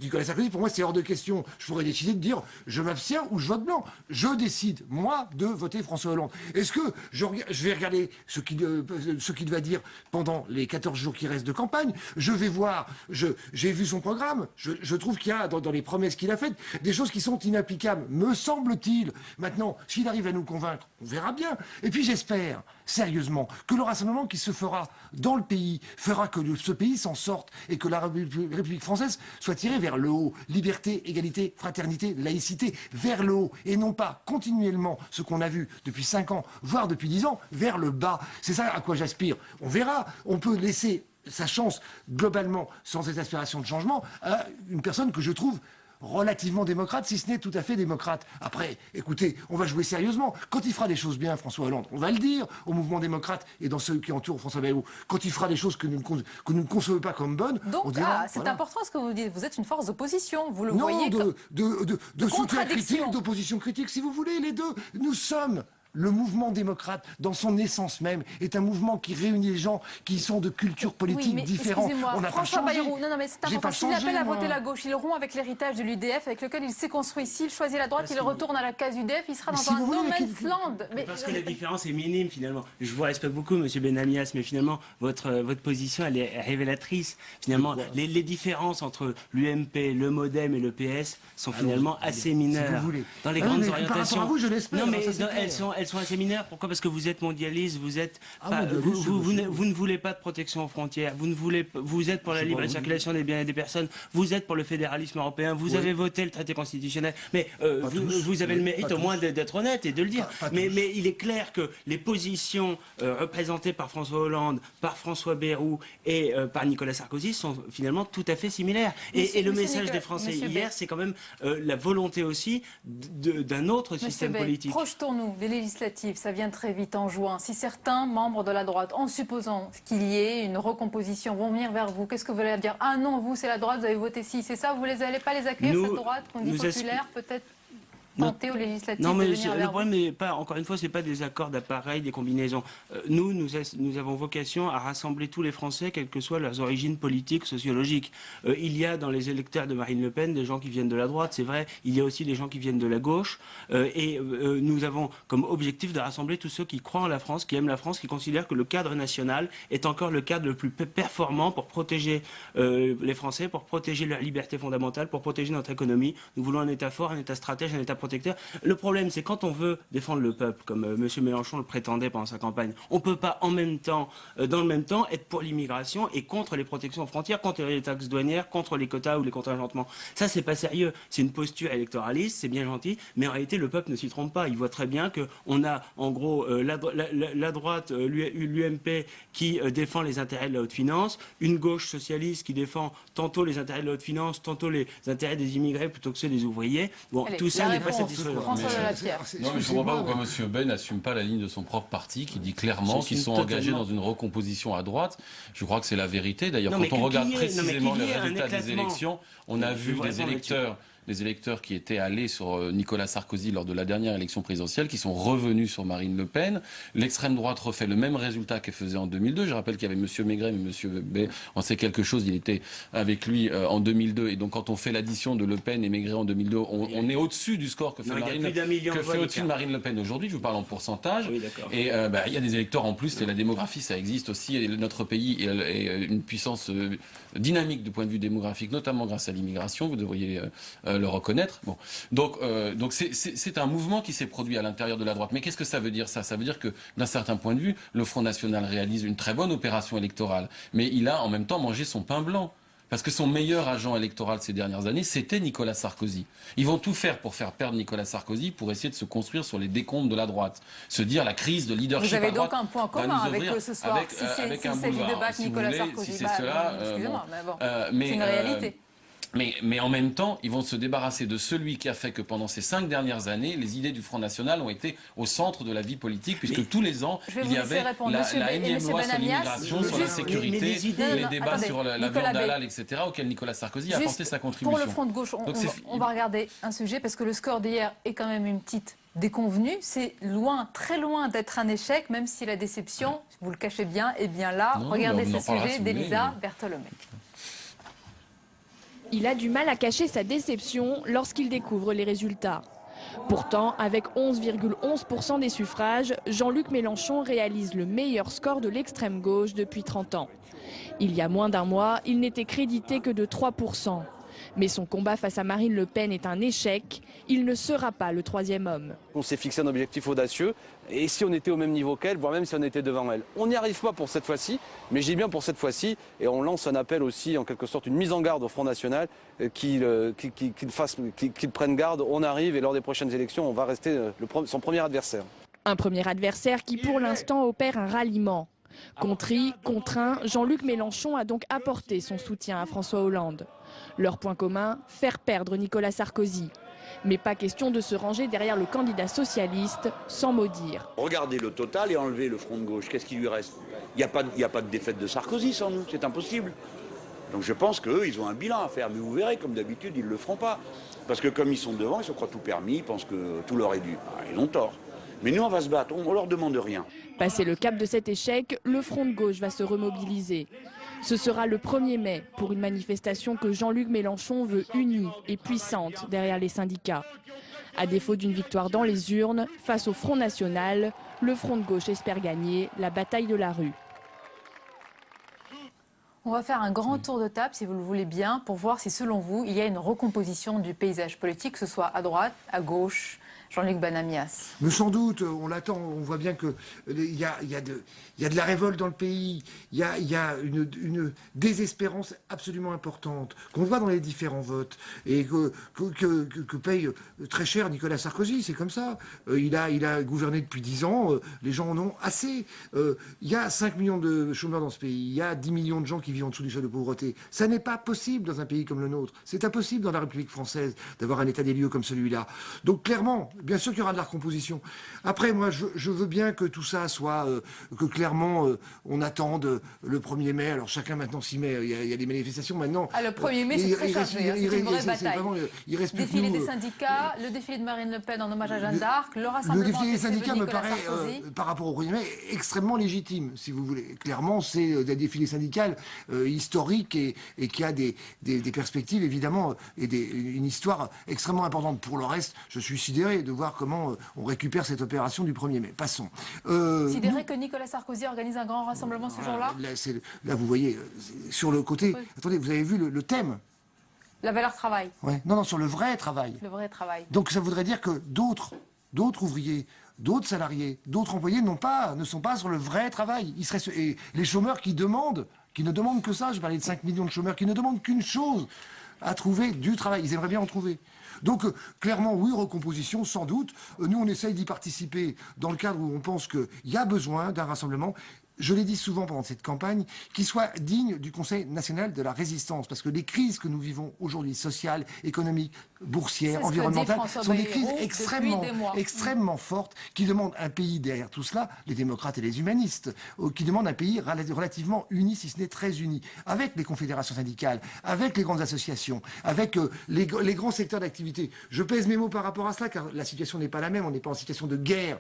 Nicolas Sarkozy, pour moi c'est hors de question. Je pourrais décider de dire je m'abstiens ou je vote blanc. Je décide, moi, de voter François Hollande. Est-ce que je vais regarder ce qu'il va dire pendant les 14 jours qui restent de campagne? Je vais voir, j'ai vu son programme. Je trouve qu'il y a dans les promesses qu'il a faites des choses qui sont inapplicables, me semble-t-il. Maintenant, s'il arrive à nous convaincre, on verra bien. Et puis j'espère, sérieusement, que le rassemblement qui se fera dans le pays fera que ce pays s'en sorte et que la République française soit tirée vers le haut. Liberté, égalité, fraternité, laïcité, vers le haut. Et non pas continuellement ce qu'on a vu depuis 5 ans, voire depuis 10 ans, vers le bas. C'est ça à quoi j'aspire. On verra. On peut laisser sa chance, globalement, sans cette aspiration de changement, à une personne que je trouve relativement démocrate, si ce n'est tout à fait démocrate. Après, écoutez, on va jouer sérieusement. Quand il fera des choses bien, François Hollande, on va le dire au mouvement démocrate et dans ceux qui entourent François Bayrou. Quand il fera des choses que nous ne concevons pas comme bonnes, donc, on dira... c'est important ce que vous dites. Vous êtes une force d'opposition. Vous le voyez de soutien critique, d'opposition critique, si vous voulez, les deux. Nous sommes... Le mouvement démocrate, dans son essence même, est un mouvement qui réunit les gens qui sont de cultures politiques différentes. On n'a pas changé. Non, mais c'est important. S'il appelle à voter la gauche, il rompt avec l'héritage de l'UDF, avec lequel il s'est construit. S'il choisit la droite, il retourne à la case UDF, il sera dans un no man's land. Parce que la différence est minime, finalement. Je vous respecte beaucoup, monsieur Benamias, mais finalement, votre position, elle est révélatrice. Finalement, les différences entre l'UMP, le MoDem et le PS sont finalement assez mineures. Si vous voulez. Dans les grandes orientations. Par rapport à vous, je l'espère. Non, mais elles elles sont assez mineures. Pourquoi? Parce que vous êtes mondialiste, vous êtes, vous ne voulez pas de protection aux frontières, vous êtes pour la libre circulation des biens et des personnes, vous êtes pour le fédéralisme européen, vous avez voté le traité constitutionnel, mais vous avez le mérite au moins d'être honnête et de le dire. Mais il est clair que les positions représentées par François Hollande, par François Bayrou et par Nicolas Sarkozy sont finalement tout à fait similaires. Et le message des Français hier, c'est quand même la volonté aussi d'un autre système politique. Projetons-nous, les législatives, ça vient très vite en juin. Si certains membres de la droite, en supposant qu'il y ait une recomposition, vont venir vers vous, qu'est-ce que vous allez dire? Ah non, vous c'est la droite, vous avez voté si, c'est ça? Vous n'allez pas les accueillir, cette droite qu'on dit populaire, peut-être tenter aux législatives non, mais de venir le problème n'est pas, encore une fois, c'est pas des accords d'appareil, des combinaisons. Nous avons vocation à rassembler tous les Français, quelles que soient leurs origines politiques, sociologiques. Il y a dans les électeurs de Marine Le Pen des gens qui viennent de la droite, c'est vrai. Il y a aussi des gens qui viennent de la gauche. Nous avons comme objectif de rassembler tous ceux qui croient en la France, qui aiment la France, qui considèrent que le cadre national est encore le cadre le plus performant pour protéger les Français, pour protéger leur liberté fondamentale, pour protéger notre économie. Nous voulons un État fort, un État stratège, un État protecteur. Le problème, c'est quand on veut défendre le peuple, comme M. Mélenchon le prétendait pendant sa campagne, on ne peut pas en même temps, dans le même temps, être pour l'immigration et contre les protections aux frontières, contre les taxes douanières, contre les quotas ou les contingentements. Ça, c'est pas sérieux. C'est une posture électoraliste, c'est bien gentil, mais en réalité, le peuple ne s'y trompe pas. Il voit très bien qu'on a, en gros, la droite, l'UMP, qui défend les intérêts de la haute finance, une gauche socialiste qui défend tantôt les intérêts de la haute finance, tantôt les intérêts des immigrés plutôt que ceux des ouvriers. Bon, tout ça n'est pas satisfaisant. Non, mais je ne comprends pas pourquoi M. Bay n'assume pas la ligne de son propre parti, qui dit clairement qu'ils sont engagés dans une recomposition à droite. Je crois que c'est la vérité. D'ailleurs, quand on regarde précisément les résultats des élections, on a vu des électeurs qui étaient allés sur Nicolas Sarkozy lors de la dernière élection présidentielle, qui sont revenus sur Marine Le Pen. L'extrême droite refait le même résultat qu'elle faisait en 2002. Je rappelle qu'il y avait M. Maigret, mais M. Bay en sait quelque chose, il était avec lui en 2002. Et donc quand on fait l'addition de Le Pen et Maigret en 2002, on est au-dessus du score que fait Marine Le Pen aujourd'hui. Je vous parle en pourcentage. Oui, et il y a des électeurs en plus, et la démographie, ça existe aussi. Et notre pays est une puissance dynamique du point de vue démographique, notamment grâce à l'immigration. Vous devriez le reconnaître. Bon. Donc c'est un mouvement qui s'est produit à l'intérieur de la droite. Mais qu'est-ce que ça veut dire, ça? Ça veut dire que, d'un certain point de vue, le Front National réalise une très bonne opération électorale. Mais il a en même temps mangé son pain blanc. Parce que son meilleur agent électoral ces dernières années, c'était Nicolas Sarkozy. Ils vont tout faire pour faire perdre Nicolas Sarkozy, pour essayer de se construire sur les décombres de la droite. Se dire la crise de leadership à droite. Vous avez donc un point commun avec eux ce soir, si c'est s'agit de battre Nicolas Sarkozy. Si c'est cela, excusez-moi, mais c'est une réalité. Mais en même temps, ils vont se débarrasser de celui qui a fait que pendant ces 5 dernières années, les idées du Front National ont été au centre de la vie politique, puisque tous les ans, il y avait la énième loi sur l'immigration, sur la sécurité, les débats sur la viande halal, etc., auxquels Nicolas Sarkozy a apporté sa contribution. Pour le Front de gauche, on va regarder un sujet, parce que le score d'hier est quand même une petite déconvenue. C'est loin, très loin d'être un échec, même si la déception, vous le cachez bien, est bien là. Regardez ce sujet d'Elisa Bertholomé. Il a du mal à cacher sa déception lorsqu'il découvre les résultats. Pourtant, avec 11,11% des suffrages, Jean-Luc Mélenchon réalise le meilleur score de l'extrême gauche depuis 30 ans. Il y a moins d'un mois, il n'était crédité que de 3%. Mais son combat face à Marine Le Pen est un échec. Il ne sera pas le troisième homme. On s'est fixé un objectif audacieux. Et si on était au même niveau qu'elle, voire même si on était devant elle. On n'y arrive pas pour cette fois-ci, mais je dis bien pour cette fois-ci. Et on lance un appel aussi, en quelque sorte, une mise en garde au Front National, qu'il prenne garde. On arrive et lors des prochaines élections, on va rester son premier adversaire. Un premier adversaire qui, pour l'instant, opère un ralliement. Contrit, contraint, Jean-Luc Mélenchon a donc apporté son soutien à François Hollande. Leur point commun, faire perdre Nicolas Sarkozy. Mais pas question de se ranger derrière le candidat socialiste sans maudire. Regardez le total et enlevez le front de gauche. Qu'est-ce qui lui reste? Il n'y a pas de défaite de Sarkozy sans nous, c'est impossible. Donc je pense qu'eux, ils ont un bilan à faire. Mais vous verrez, comme d'habitude, ils ne le feront pas. Parce que comme ils sont devant, ils se croient tout permis, ils pensent que tout leur est dû. Ils ont tort. Mais nous, on va se battre, on ne leur demande rien. Passé le cap de cet échec, le front de gauche va se remobiliser. Ce sera le 1er mai pour une manifestation que Jean-Luc Mélenchon veut unie et puissante derrière les syndicats. À défaut d'une victoire dans les urnes, face au Front National, le front de gauche espère gagner la bataille de la rue. On va faire un grand tour de table, si vous le voulez bien, pour voir si, selon vous, il y a une recomposition du paysage politique, que ce soit à droite, à gauche, Jean-Luc Banamias. Mais sans doute, on l'attend, on voit bien qu'il y a de la révolte dans le pays, il y a une désespérance absolument importante, qu'on voit dans les différents votes, et que paye très cher Nicolas Sarkozy, c'est comme ça. Il a gouverné depuis 10 ans, les gens en ont assez. Il y a 5 millions de chômeurs dans ce pays, il y a 10 millions de gens qui vivent en dessous du seuil de pauvreté. Ça n'est pas possible dans un pays comme le nôtre, c'est impossible dans la République française d'avoir un état des lieux comme celui-là. Donc clairement, bien sûr qu'il y aura de la recomposition. Après, moi, je veux bien que tout ça soit, que clairement, on attende le 1er mai. Alors chacun maintenant s'y met. Il y a des manifestations maintenant. Le 1er mai, c'est très chargé. C'est une vraie bataille. Défilé des syndicats, le défilé de Marine Le Pen en hommage à Jeanne d'Arc, le rassemblement. Le défilé des syndicats me paraît, par rapport au 1er mai, extrêmement légitime, si vous voulez. Clairement, c'est des défilés syndicaux historiques et qui a des perspectives, évidemment, et une histoire extrêmement importante. Pour le reste, je suis sidéré de voir comment on récupère cette opération du 1er mai. Passons. Sidéré que Nicolas Sarkozy organise un grand rassemblement ce jour-là. Là, vous voyez, sur le côté... Oui. Attendez, vous avez vu le thème? La valeur travail. Ouais. Non, sur le vrai travail. Le vrai travail. Donc ça voudrait dire que d'autres ouvriers, d'autres salariés, d'autres employés ne sont pas sur le vrai travail. Et les chômeurs qui ne demandent que ça, je parlais de 5 millions de chômeurs, qui ne demandent qu'une chose, à trouver du travail. Ils aimeraient bien en trouver. Donc, clairement, oui, recomposition, sans doute. Nous, on essaye d'y participer dans le cadre où on pense qu'il y a besoin d'un rassemblement. Je l'ai dit souvent pendant cette campagne, qui soit digne du Conseil national de la résistance. Parce que les crises que nous vivons aujourd'hui, sociales, économiques, boursières, environnementales, sont des crises extrêmement fortes, qui demandent un pays derrière tout cela, les démocrates et les humanistes, qui demandent un pays relativement uni, si ce n'est très uni, avec les confédérations syndicales, avec les grandes associations, avec les grands secteurs d'activité. Je pèse mes mots par rapport à cela, car la situation n'est pas la même. On n'est pas en situation de guerre,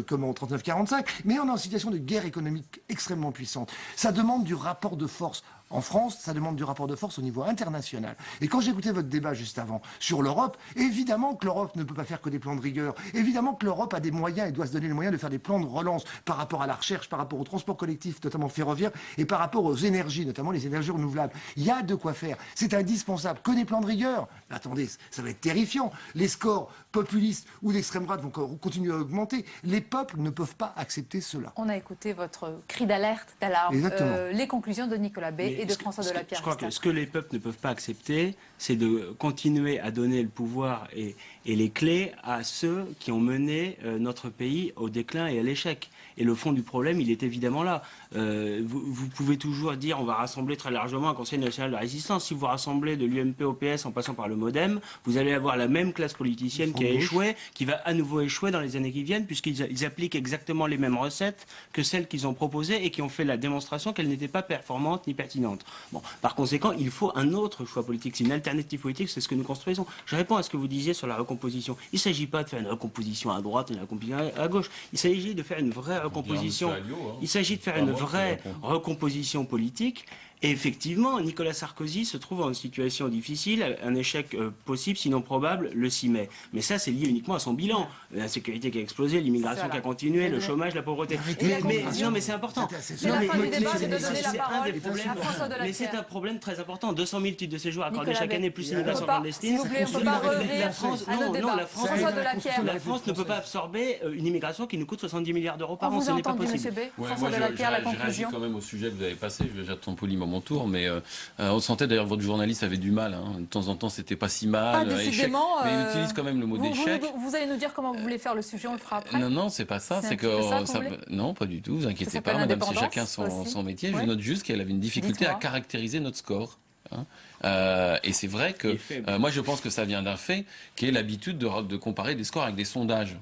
comme en 39-45, mais on est en situation de guerre économique extrêmement puissante. Ça demande du rapport de force. En France, ça demande du rapport de force au niveau international. Et quand j'écoutais votre débat juste avant sur l'Europe, évidemment que l'Europe ne peut pas faire que des plans de rigueur. Évidemment que l'Europe a des moyens et doit se donner les moyens de faire des plans de relance par rapport à la recherche, par rapport au transport collectif, notamment ferroviaire, et par rapport aux énergies, notamment les énergies renouvelables. Il y a de quoi faire. C'est indispensable. Que des plans de rigueur. Attendez, ça va être terrifiant. Les scores populistes ou d'extrême droite vont continuer à augmenter. Les peuples ne peuvent pas accepter cela. On a écouté votre cri d'alerte, d'alarme, les conclusions de Nicolas B. et de François Delapierre. Je crois que ce que les peuples ne peuvent pas accepter, c'est de continuer à donner le pouvoir et les clés à ceux qui ont mené notre pays au déclin et à l'échec. Et le fond du problème, il est évidemment là. Vous pouvez toujours dire on va rassembler très largement un Conseil national de la résistance. Si vous rassemblez de l'UMP au PS en passant par le MoDem, vous allez avoir la même classe politicienne qui a échoué, qui va à nouveau échouer dans les années qui viennent, puisqu'ils appliquent exactement les mêmes recettes que celles qu'ils ont proposées et qui ont fait la démonstration qu'elles n'étaient pas performantes ni pertinentes. Bon, par conséquent, il faut un autre choix politique. C'est une alternative politique, c'est ce que nous construisons. Je réponds à ce que vous disiez sur la recomposition. Il ne s'agit pas de faire une recomposition à droite et une recomposition à gauche. Il s'agit de faire une vraie recomposition. Il s'agit de faire une vraie recomposition politique. Et effectivement, Nicolas Sarkozy se trouve en une situation difficile, un échec possible, sinon probable, le 6 mai. Mais ça, c'est lié uniquement à son bilan. L'insécurité qui a explosé, l'immigration qui a continué, le chômage, la pauvreté. Non, mais c'est important. C'est la fin du débat, c'est de donner la parole à François Delapierre. Mais c'est un problème très important. 200 000 titres de séjour accordés chaque année, plus l'immigration clandestine. S'il vous plaît, on ne peut pas revenir à notre débat. La France ne peut pas absorber une immigration qui nous coûte 70 milliards d'euros par an. Ce n'est pas possible. François Delapierre, la conclusion. Je réagis quand même au sujet que vous avez passé. J'attends poliment mon tour, mais on sentait d'ailleurs que votre journaliste avait du mal. De temps en temps, c'était pas si mal. Décidément. Mais il utilise quand même le mot d'échec. Vous allez nous dire comment vous voulez faire le sujet, on le fera après. Non, c'est pas ça. C'est que non, pas du tout. Vous inquiétez pas, madame. C'est chacun son métier. Je note juste qu'elle avait une difficulté à caractériser notre score. Et c'est vrai que moi je pense que ça vient d'un fait qui est l'habitude de comparer des scores avec des sondages.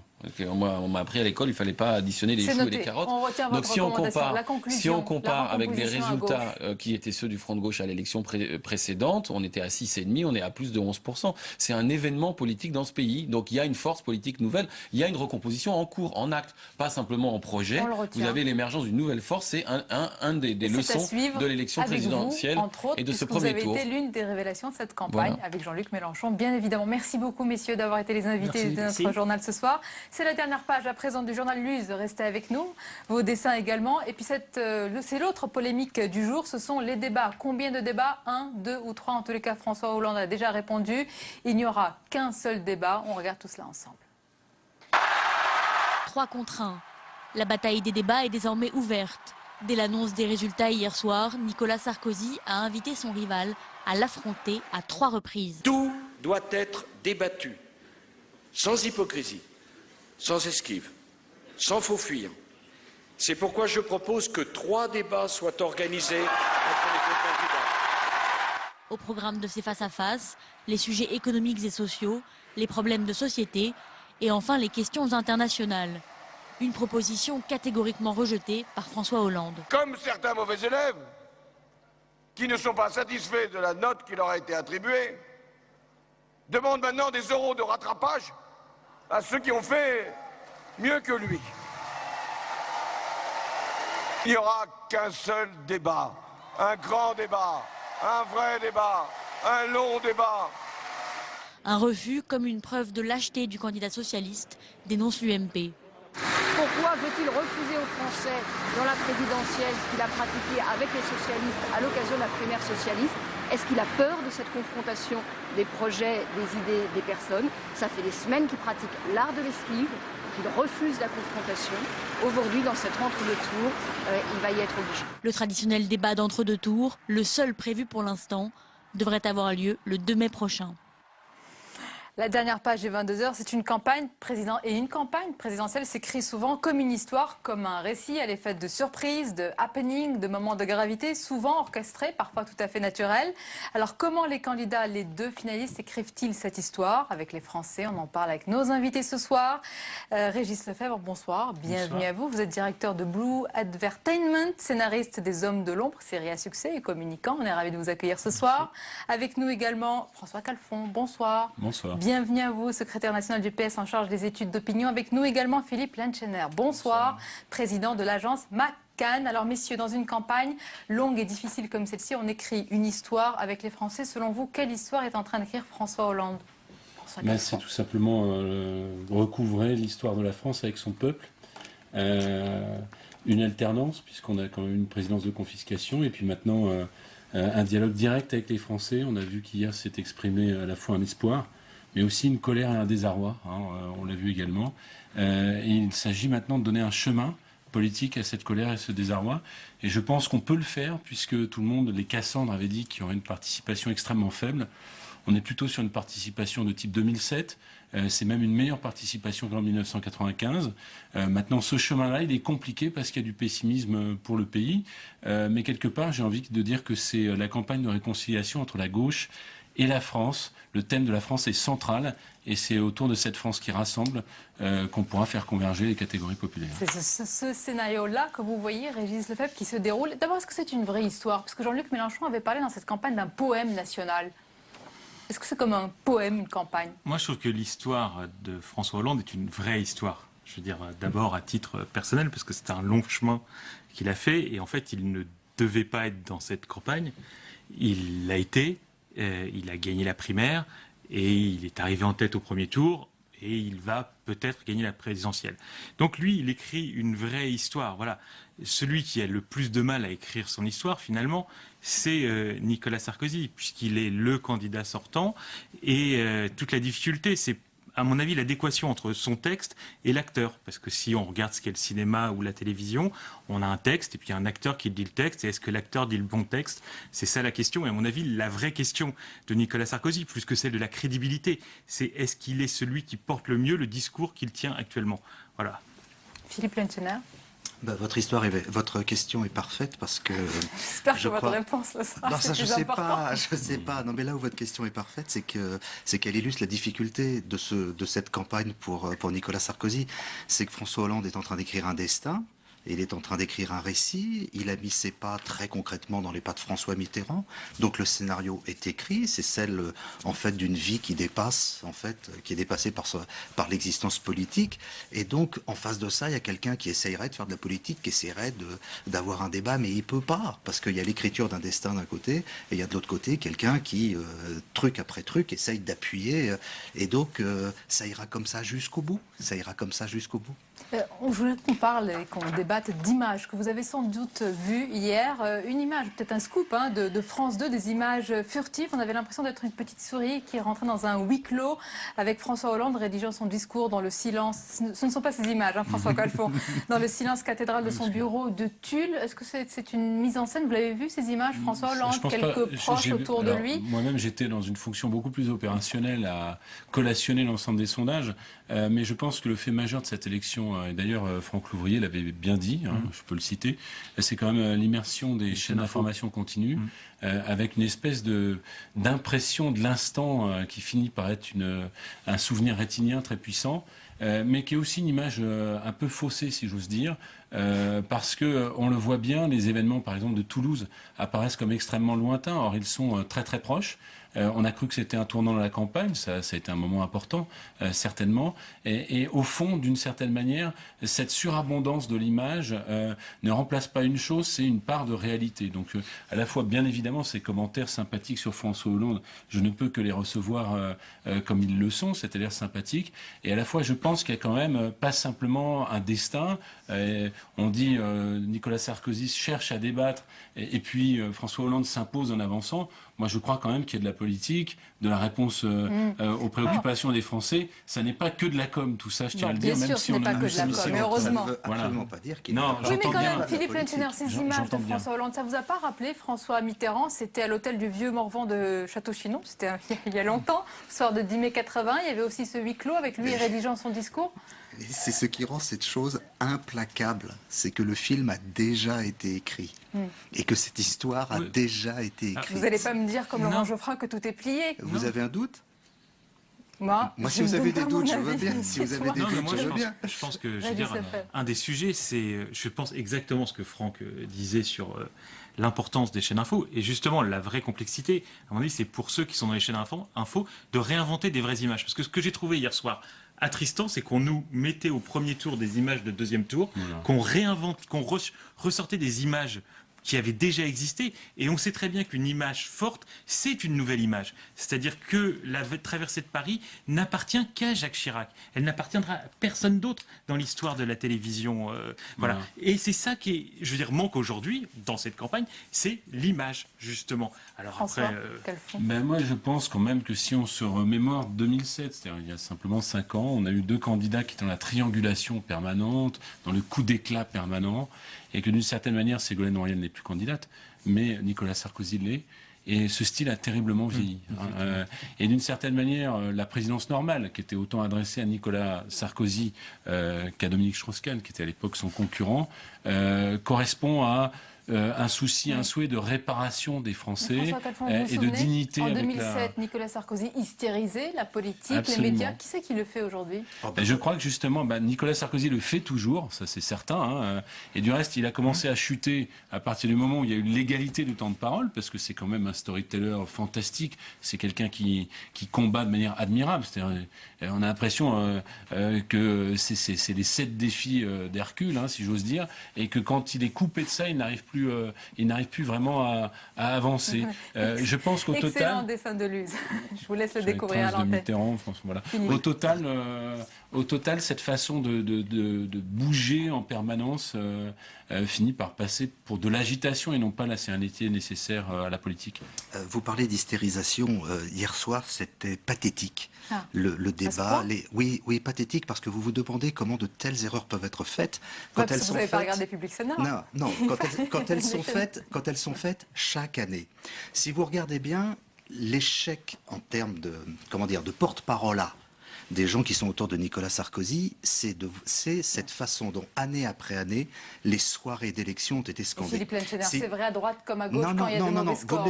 On m'a appris à l'école, il ne fallait pas additionner les choux et les carottes. Donc si on compare avec des résultats qui étaient ceux du Front de gauche à l'élection précédente, on était à 6,5, on est à plus de 11%. C'est un événement politique dans ce pays. Donc il y a une force politique nouvelle, il y a une recomposition en cours, en acte, pas simplement en projet. Vous avez l'émergence d'une nouvelle force, c'est un des leçons de l'élection présidentielle et de ce premier tour. Vous avez été l'une des révélations de cette campagne avec Jean-Luc Mélenchon, bien évidemment. Merci beaucoup messieurs d'avoir été les invités de notre journal ce soir. C'est la dernière page à présent du journal Luz. Restez avec nous. Vos dessins également. Et puis c'est l'autre polémique du jour. Ce sont les débats. Combien de débats? 1, 2 ou 3? En tous les cas, François Hollande a déjà répondu. Il n'y aura qu'un seul débat. On regarde tout cela ensemble. 3 contre 1. La bataille des débats est désormais ouverte. Dès l'annonce des résultats hier soir, Nicolas Sarkozy a invité son rival à l'affronter à 3 reprises. Tout doit être débattu, sans hypocrisie, sans esquive, sans faux fuyant. C'est pourquoi je propose que 3 débats soient organisés entre les 2 candidats. Au programme de ces face-à-face, les sujets économiques et sociaux, les problèmes de société et enfin les questions internationales. Une proposition catégoriquement rejetée par François Hollande. Comme certains mauvais élèves qui ne sont pas satisfaits de la note qui leur a été attribuée, demandent maintenant des euros de rattrapage à ceux qui ont fait mieux que lui. Il n'y aura qu'un seul débat, un grand débat, un vrai débat, un long débat. Un refus comme une preuve de lâcheté du candidat socialiste, dénonce l'UMP. Pourquoi veut-il refuser aux Français dans la présidentielle ce qu'il a pratiqué avec les socialistes à l'occasion de la primaire socialiste? Est-ce qu'il a peur de cette confrontation des projets, des idées, des personnes? Ça fait des semaines qu'il pratique l'art de l'esquive, qu'il refuse la confrontation. Aujourd'hui, dans cette entre-deux-tours, il va y être obligé. Le traditionnel débat d'entre-deux tours, le seul prévu pour l'instant, devrait avoir lieu le 2 mai prochain. La dernière page des 22 heures, c'est une campagne présidentielle s'écrit souvent comme une histoire, comme un récit à l'effet de surprise, de happening, de moments de gravité, souvent orchestrés, parfois tout à fait naturels. Alors comment les candidats, les 2 finalistes, écrivent-ils cette histoire avec les Français? On en parle avec nos invités ce soir. Régis Lefebvre, bonsoir, bienvenue à vous. Vous êtes directeur de Blue Advertainment, scénariste des Hommes de l'ombre, série à succès et communicant. On est ravis de vous accueillir ce soir. Avec nous également François Calfon, bonsoir. Bonsoir. Bienvenue à vous, secrétaire national du PS en charge des études d'opinion. Avec nous également Philippe Lenchener. Bonsoir, président de l'agence McCann. Alors messieurs, dans une campagne longue et difficile comme celle-ci, on écrit une histoire avec les Français. Selon vous, quelle histoire est en train d'écrire François Hollande? C'est tout simplement recouvrer l'histoire de la France avec son peuple. Une alternance, puisqu'on a quand même une présidence de confiscation, et puis maintenant un dialogue direct avec les Français. On a vu qu'hier s'est exprimé à la fois un espoir, mais aussi une colère et un désarroi, on l'a vu également. Et il s'agit maintenant de donner un chemin politique à cette colère et ce désarroi. Et je pense qu'on peut le faire, puisque tout le monde, les Cassandres avaient dit qu'il y aurait une participation extrêmement faible. On est plutôt sur une participation de type 2007. C'est même une meilleure participation qu'en 1995. Maintenant, ce chemin-là, il est compliqué parce qu'il y a du pessimisme pour le pays. Mais quelque part, j'ai envie de dire que c'est la campagne de réconciliation entre la gauche et la France. Le thème de la France est central et c'est autour de cette France qui rassemble qu'on pourra faire converger les catégories populaires. C'est ce scénario-là que vous voyez, Régis Lefebvre, qui se déroule. D'abord, est-ce que c'est une vraie histoire? Parce que Jean-Luc Mélenchon avait parlé dans cette campagne d'un poème national. Est-ce que c'est comme un poème, une campagne? Moi, je trouve que l'histoire de François Hollande est une vraie histoire. Je veux dire, d'abord à titre personnel, parce que c'est un long chemin qu'il a fait. Et en fait, il ne devait pas être dans cette campagne. Il l'a été. Il a gagné la primaire et il est arrivé en tête au premier tour et il va peut-être gagner la présidentielle. Donc lui, il écrit une vraie histoire. Voilà. Celui qui a le plus de mal à écrire son histoire, finalement, c'est Nicolas Sarkozy, puisqu'il est le candidat sortant. Et toute la difficulté, c'est, à mon avis, l'adéquation entre son texte et l'acteur. Parce que si on regarde ce qu'est le cinéma ou la télévision, on a un texte et puis un acteur qui dit le texte. Et est-ce que l'acteur dit le bon texte? C'est ça la question. Et à mon avis, la vraie question de Nicolas Sarkozy, plus que celle de la crédibilité, c'est est-ce qu'il est celui qui porte le mieux le discours qu'il tient actuellement? Voilà. Philippe Lenchener. Votre question est parfaite parce que. J'espère que votre réponse le sera. Non, ça je sais pas. Non, mais là où votre question est parfaite, c'est qu'elle illustre la difficulté de cette campagne pour Nicolas Sarkozy. C'est que François Hollande est en train d'écrire un destin. Il est en train d'écrire un récit, il a mis ses pas très concrètement dans les pas de François Mitterrand. Donc le scénario est écrit, c'est celle en fait d'une vie qui dépasse, en fait, qui est dépassée par l'existence politique. Et donc en face de ça, il y a quelqu'un qui essayerait de faire de la politique, qui essaierait d'avoir un débat, mais il peut pas, parce qu'il y a l'écriture d'un destin d'un côté, et il y a de l'autre côté quelqu'un qui, truc après truc, essaye d'appuyer. Et donc ça ira comme ça jusqu'au bout. Ça ira comme ça jusqu'au bout. Je voulais qu'on parle et qu'on débatte d'images que vous avez sans doute vues hier. Une image, peut-être un scoop de France 2, des images furtives. On avait l'impression d'être une petite souris qui rentrait dans un huis clos avec François Hollande rédigeant son discours dans le silence. Ce ne sont pas ces images, François Calfon, dans le silence cathédral de son bureau de Tulle. Est-ce que c'est une mise en scène? Vous l'avez vu ces images, François Hollande, quelques proches autour de lui? Moi-même, j'étais dans une fonction beaucoup plus opérationnelle à collationner l'ensemble des sondages. Mais je pense que le fait majeur de cette élection, et d'ailleurs Franck Louvrier l'avait bien dit, je peux le citer, c'est quand même l'immersion des chaînes d'information continue, avec une espèce d'impression de l'instant qui finit par être un souvenir rétinien très puissant, mais qui est aussi une image un peu faussée, si j'ose dire, parce que on le voit bien, les événements par exemple de Toulouse apparaissent comme extrêmement lointains, or ils sont très très proches. On a cru que c'était un tournant dans la campagne, ça a été un moment important, certainement. Et au fond, d'une certaine manière, cette surabondance de l'image ne remplace pas une chose, c'est une part de réalité. Donc, à la fois, bien évidemment, ces commentaires sympathiques sur François Hollande, je ne peux que les recevoir comme ils le sont, c'est-à-dire sympathiques. Et à la fois, je pense qu'il y a quand même pas simplement un destin. On dit Nicolas Sarkozy cherche à débattre, et puis François Hollande s'impose en avançant. Moi, je crois quand même qu'il y a de la politique, de la réponse aux préoccupations des Français. Ça n'est pas que de la com, tout ça, je tiens à le dire. Bien sûr, ce n'est pas que de la com, mais heureusement. Ça ne veut absolument pas dire qu'il Oui, mais quand même, Philippe Lattner, ces images de François Hollande, ça vous a pas rappelé François Mitterrand? C'était à l'hôtel du Vieux Morvan de Château-Chinon, c'était il y a longtemps, le soir de 10 mai 80. Il y avait aussi ce huis clos avec lui rédigeant son discours. C'est ce qui rend cette chose implacable, c'est que le film a déjà été écrit et que cette histoire a déjà été écrite. Vous n'allez pas me dire comme Laurent Geoffrin que tout est plié? Vous avez un doute? Moi, si vous avez des doutes, je veux bien. Si vous avez des doutes, je veux bien. Je pense que, je veux dire, un des sujets, c'est, je pense exactement ce que Franck disait sur l'importance des chaînes info. Et justement, la vraie complexité, à mon avis, c'est pour ceux qui sont dans les chaînes info de réinventer des vraies images. Parce que ce que j'ai trouvé hier soir attristant, c'est qu'on nous mettait au premier tour des images de deuxième tour, qu'on réinvente, qu'on ressortait des images qui avaient déjà existé, et on sait très bien qu'une image forte, c'est une nouvelle image. C'est-à-dire que la traversée de Paris n'appartient qu'à Jacques Chirac. Elle n'appartiendra à personne d'autre dans l'histoire de la télévision. Voilà. Et c'est ça qui, je veux dire, manque aujourd'hui, dans cette campagne, c'est l'image, justement. Alors François, après, moi je pense quand même que si on se remémore 2007, c'est-à-dire il y a simplement 5 ans, on a eu 2 candidats qui étaient dans la triangulation permanente, dans le coup d'éclat permanent, et que d'une certaine manière, Ségolène Royal n'est plus candidate, mais Nicolas Sarkozy l'est. Et ce style a terriblement vieilli. Et d'une certaine manière, la présidence normale, qui était autant adressée à Nicolas Sarkozy qu'à Dominique Strauss-Kahn, qui était à l'époque son concurrent, correspond à un souci, un souhait de réparation des Français et de dignité. En 2007, Nicolas Sarkozy hystérisait la politique, Absolument. Les médias. Qui c'est qui le fait aujourd'hui? Je crois que justement, Nicolas Sarkozy le fait toujours, ça c'est certain. Et du reste, il a commencé à chuter à partir du moment où il y a eu l'égalité du temps de parole, parce que c'est quand même un storyteller fantastique. C'est quelqu'un qui combat de manière admirable. C'est-à-dire, on a l'impression que c'est les 7 défis d'Hercule, si j'ose dire, et que quand il est coupé de ça, il n'arrive plus vraiment à avancer. Je pense qu'au total... Excellent dessin de Luz. Je vous laisse le découvrir à l'antenne. Mitterrand, voilà. Au total, cette façon de bouger en permanence finit par passer pour de l'agitation et non pas la sérénité nécessaire à la politique. Vous parlez d'hystérisation. Hier soir, c'était pathétique. Le débat, oui, pathétique, parce que vous vous demandez comment de telles erreurs peuvent être faites quand elles sont faites. Vous n'avez pas regardé Public Sénat. Non, quand elles sont faites chaque année. Si vous regardez bien, l'échec en termes de porte-parole des gens qui sont autour de Nicolas Sarkozy, c'est cette façon dont, année après année, les soirées d'élection ont été scandées. Philippe Lattner, c'est vrai à droite comme à gauche quand il y a de mauvais scores.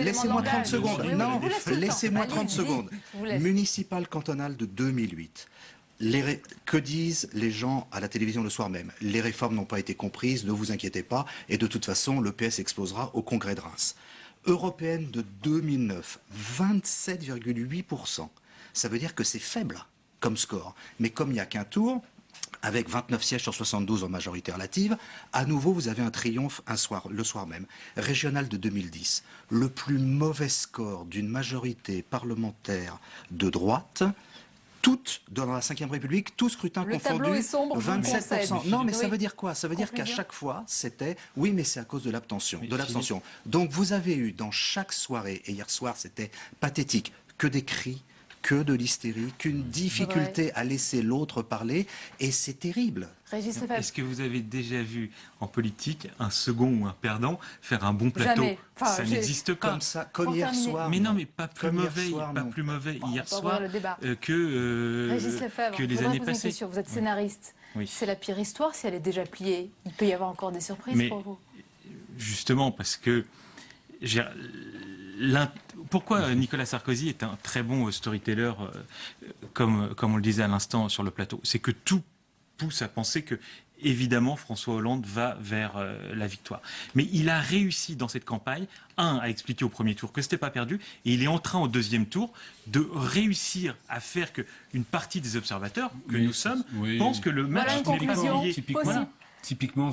Laissez-moi 30 secondes. Non, laissez-moi 30 secondes. Municipal cantonal de 2008. Que disent les gens à la télévision le soir même? Les réformes n'ont pas été comprises, ne vous inquiétez pas, et de toute façon, le PS explosera au congrès de Reims. Européenne de 2009, 27,8%. Ça veut dire que c'est faible comme score. Mais comme il n'y a qu'un tour, avec 29 sièges sur 72 en majorité relative, à nouveau vous avez un triomphe le soir même. Régional de 2010, le plus mauvais score d'une majorité parlementaire de droite, toutes, dans la Ve République, tout scrutin Le confondu, tableau est sombre, 27%. Non, mais ça Oui. veut dire quoi? Ça veut dire qu'à Conclusion. chaque fois, c'était oui, mais c'est à cause de l'abstention. Donc vous avez eu dans chaque soirée, et hier soir c'était pathétique, que des cris, que de l'hystérie, qu'une difficulté à laisser l'autre parler, et c'est terrible. Régis Lefebvre. Est-ce que vous avez déjà vu en politique un second ou un perdant faire un bon plateau? Jamais. Enfin, ça n'existe pas. Comme ça, comme hier soir. Mais non, mais pas plus Comme hier mauvais, soir, pas non. plus mauvais hier On va soir ouvrir le débat. Régis Lefebvre, que je les voudrais années poser une passées. question. Vous êtes scénariste. Oui. C'est la pire histoire si elle est déjà pliée. Il peut y avoir encore des surprises Mais pour vous. justement, parce que pourquoi Nicolas Sarkozy est un très bon storyteller, comme on le disait à l'instant sur le plateau, c'est que tout pousse à penser que, évidemment, François Hollande va vers la victoire. Mais il a réussi dans cette campagne, à expliquer au premier tour que ce n'était pas perdu, et il est en train au deuxième tour de réussir à faire qu'une partie des observateurs, que nous sommes, pensent que le match n'est pas plié. Typiquement,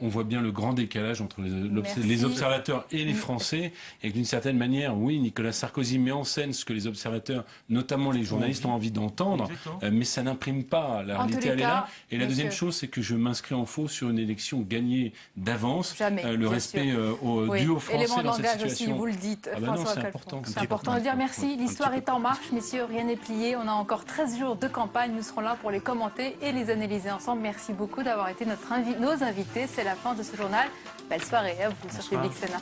on voit bien le grand décalage entre les observateurs et les Français, et d'une certaine manière, oui, Nicolas Sarkozy met en scène ce que les observateurs, notamment les journalistes, ont envie d'entendre, mais ça n'imprime pas. La réalité, elle est là. Et la deuxième chose, c'est que je m'inscris en faux sur une élection gagnée d'avance. Le respect dû aux Français dans cette situation. Aussi, vous le dites, François c'est important. C'est important de dire merci. L'histoire est en marche, messieurs, rien n'est plié. On a encore 13 jours de campagne. Nous serons là pour les commenter et les analyser ensemble. Merci beaucoup d'avoir été nos invités. C'est la fin de ce journal. Belle soirée à vous sur Public Sénat.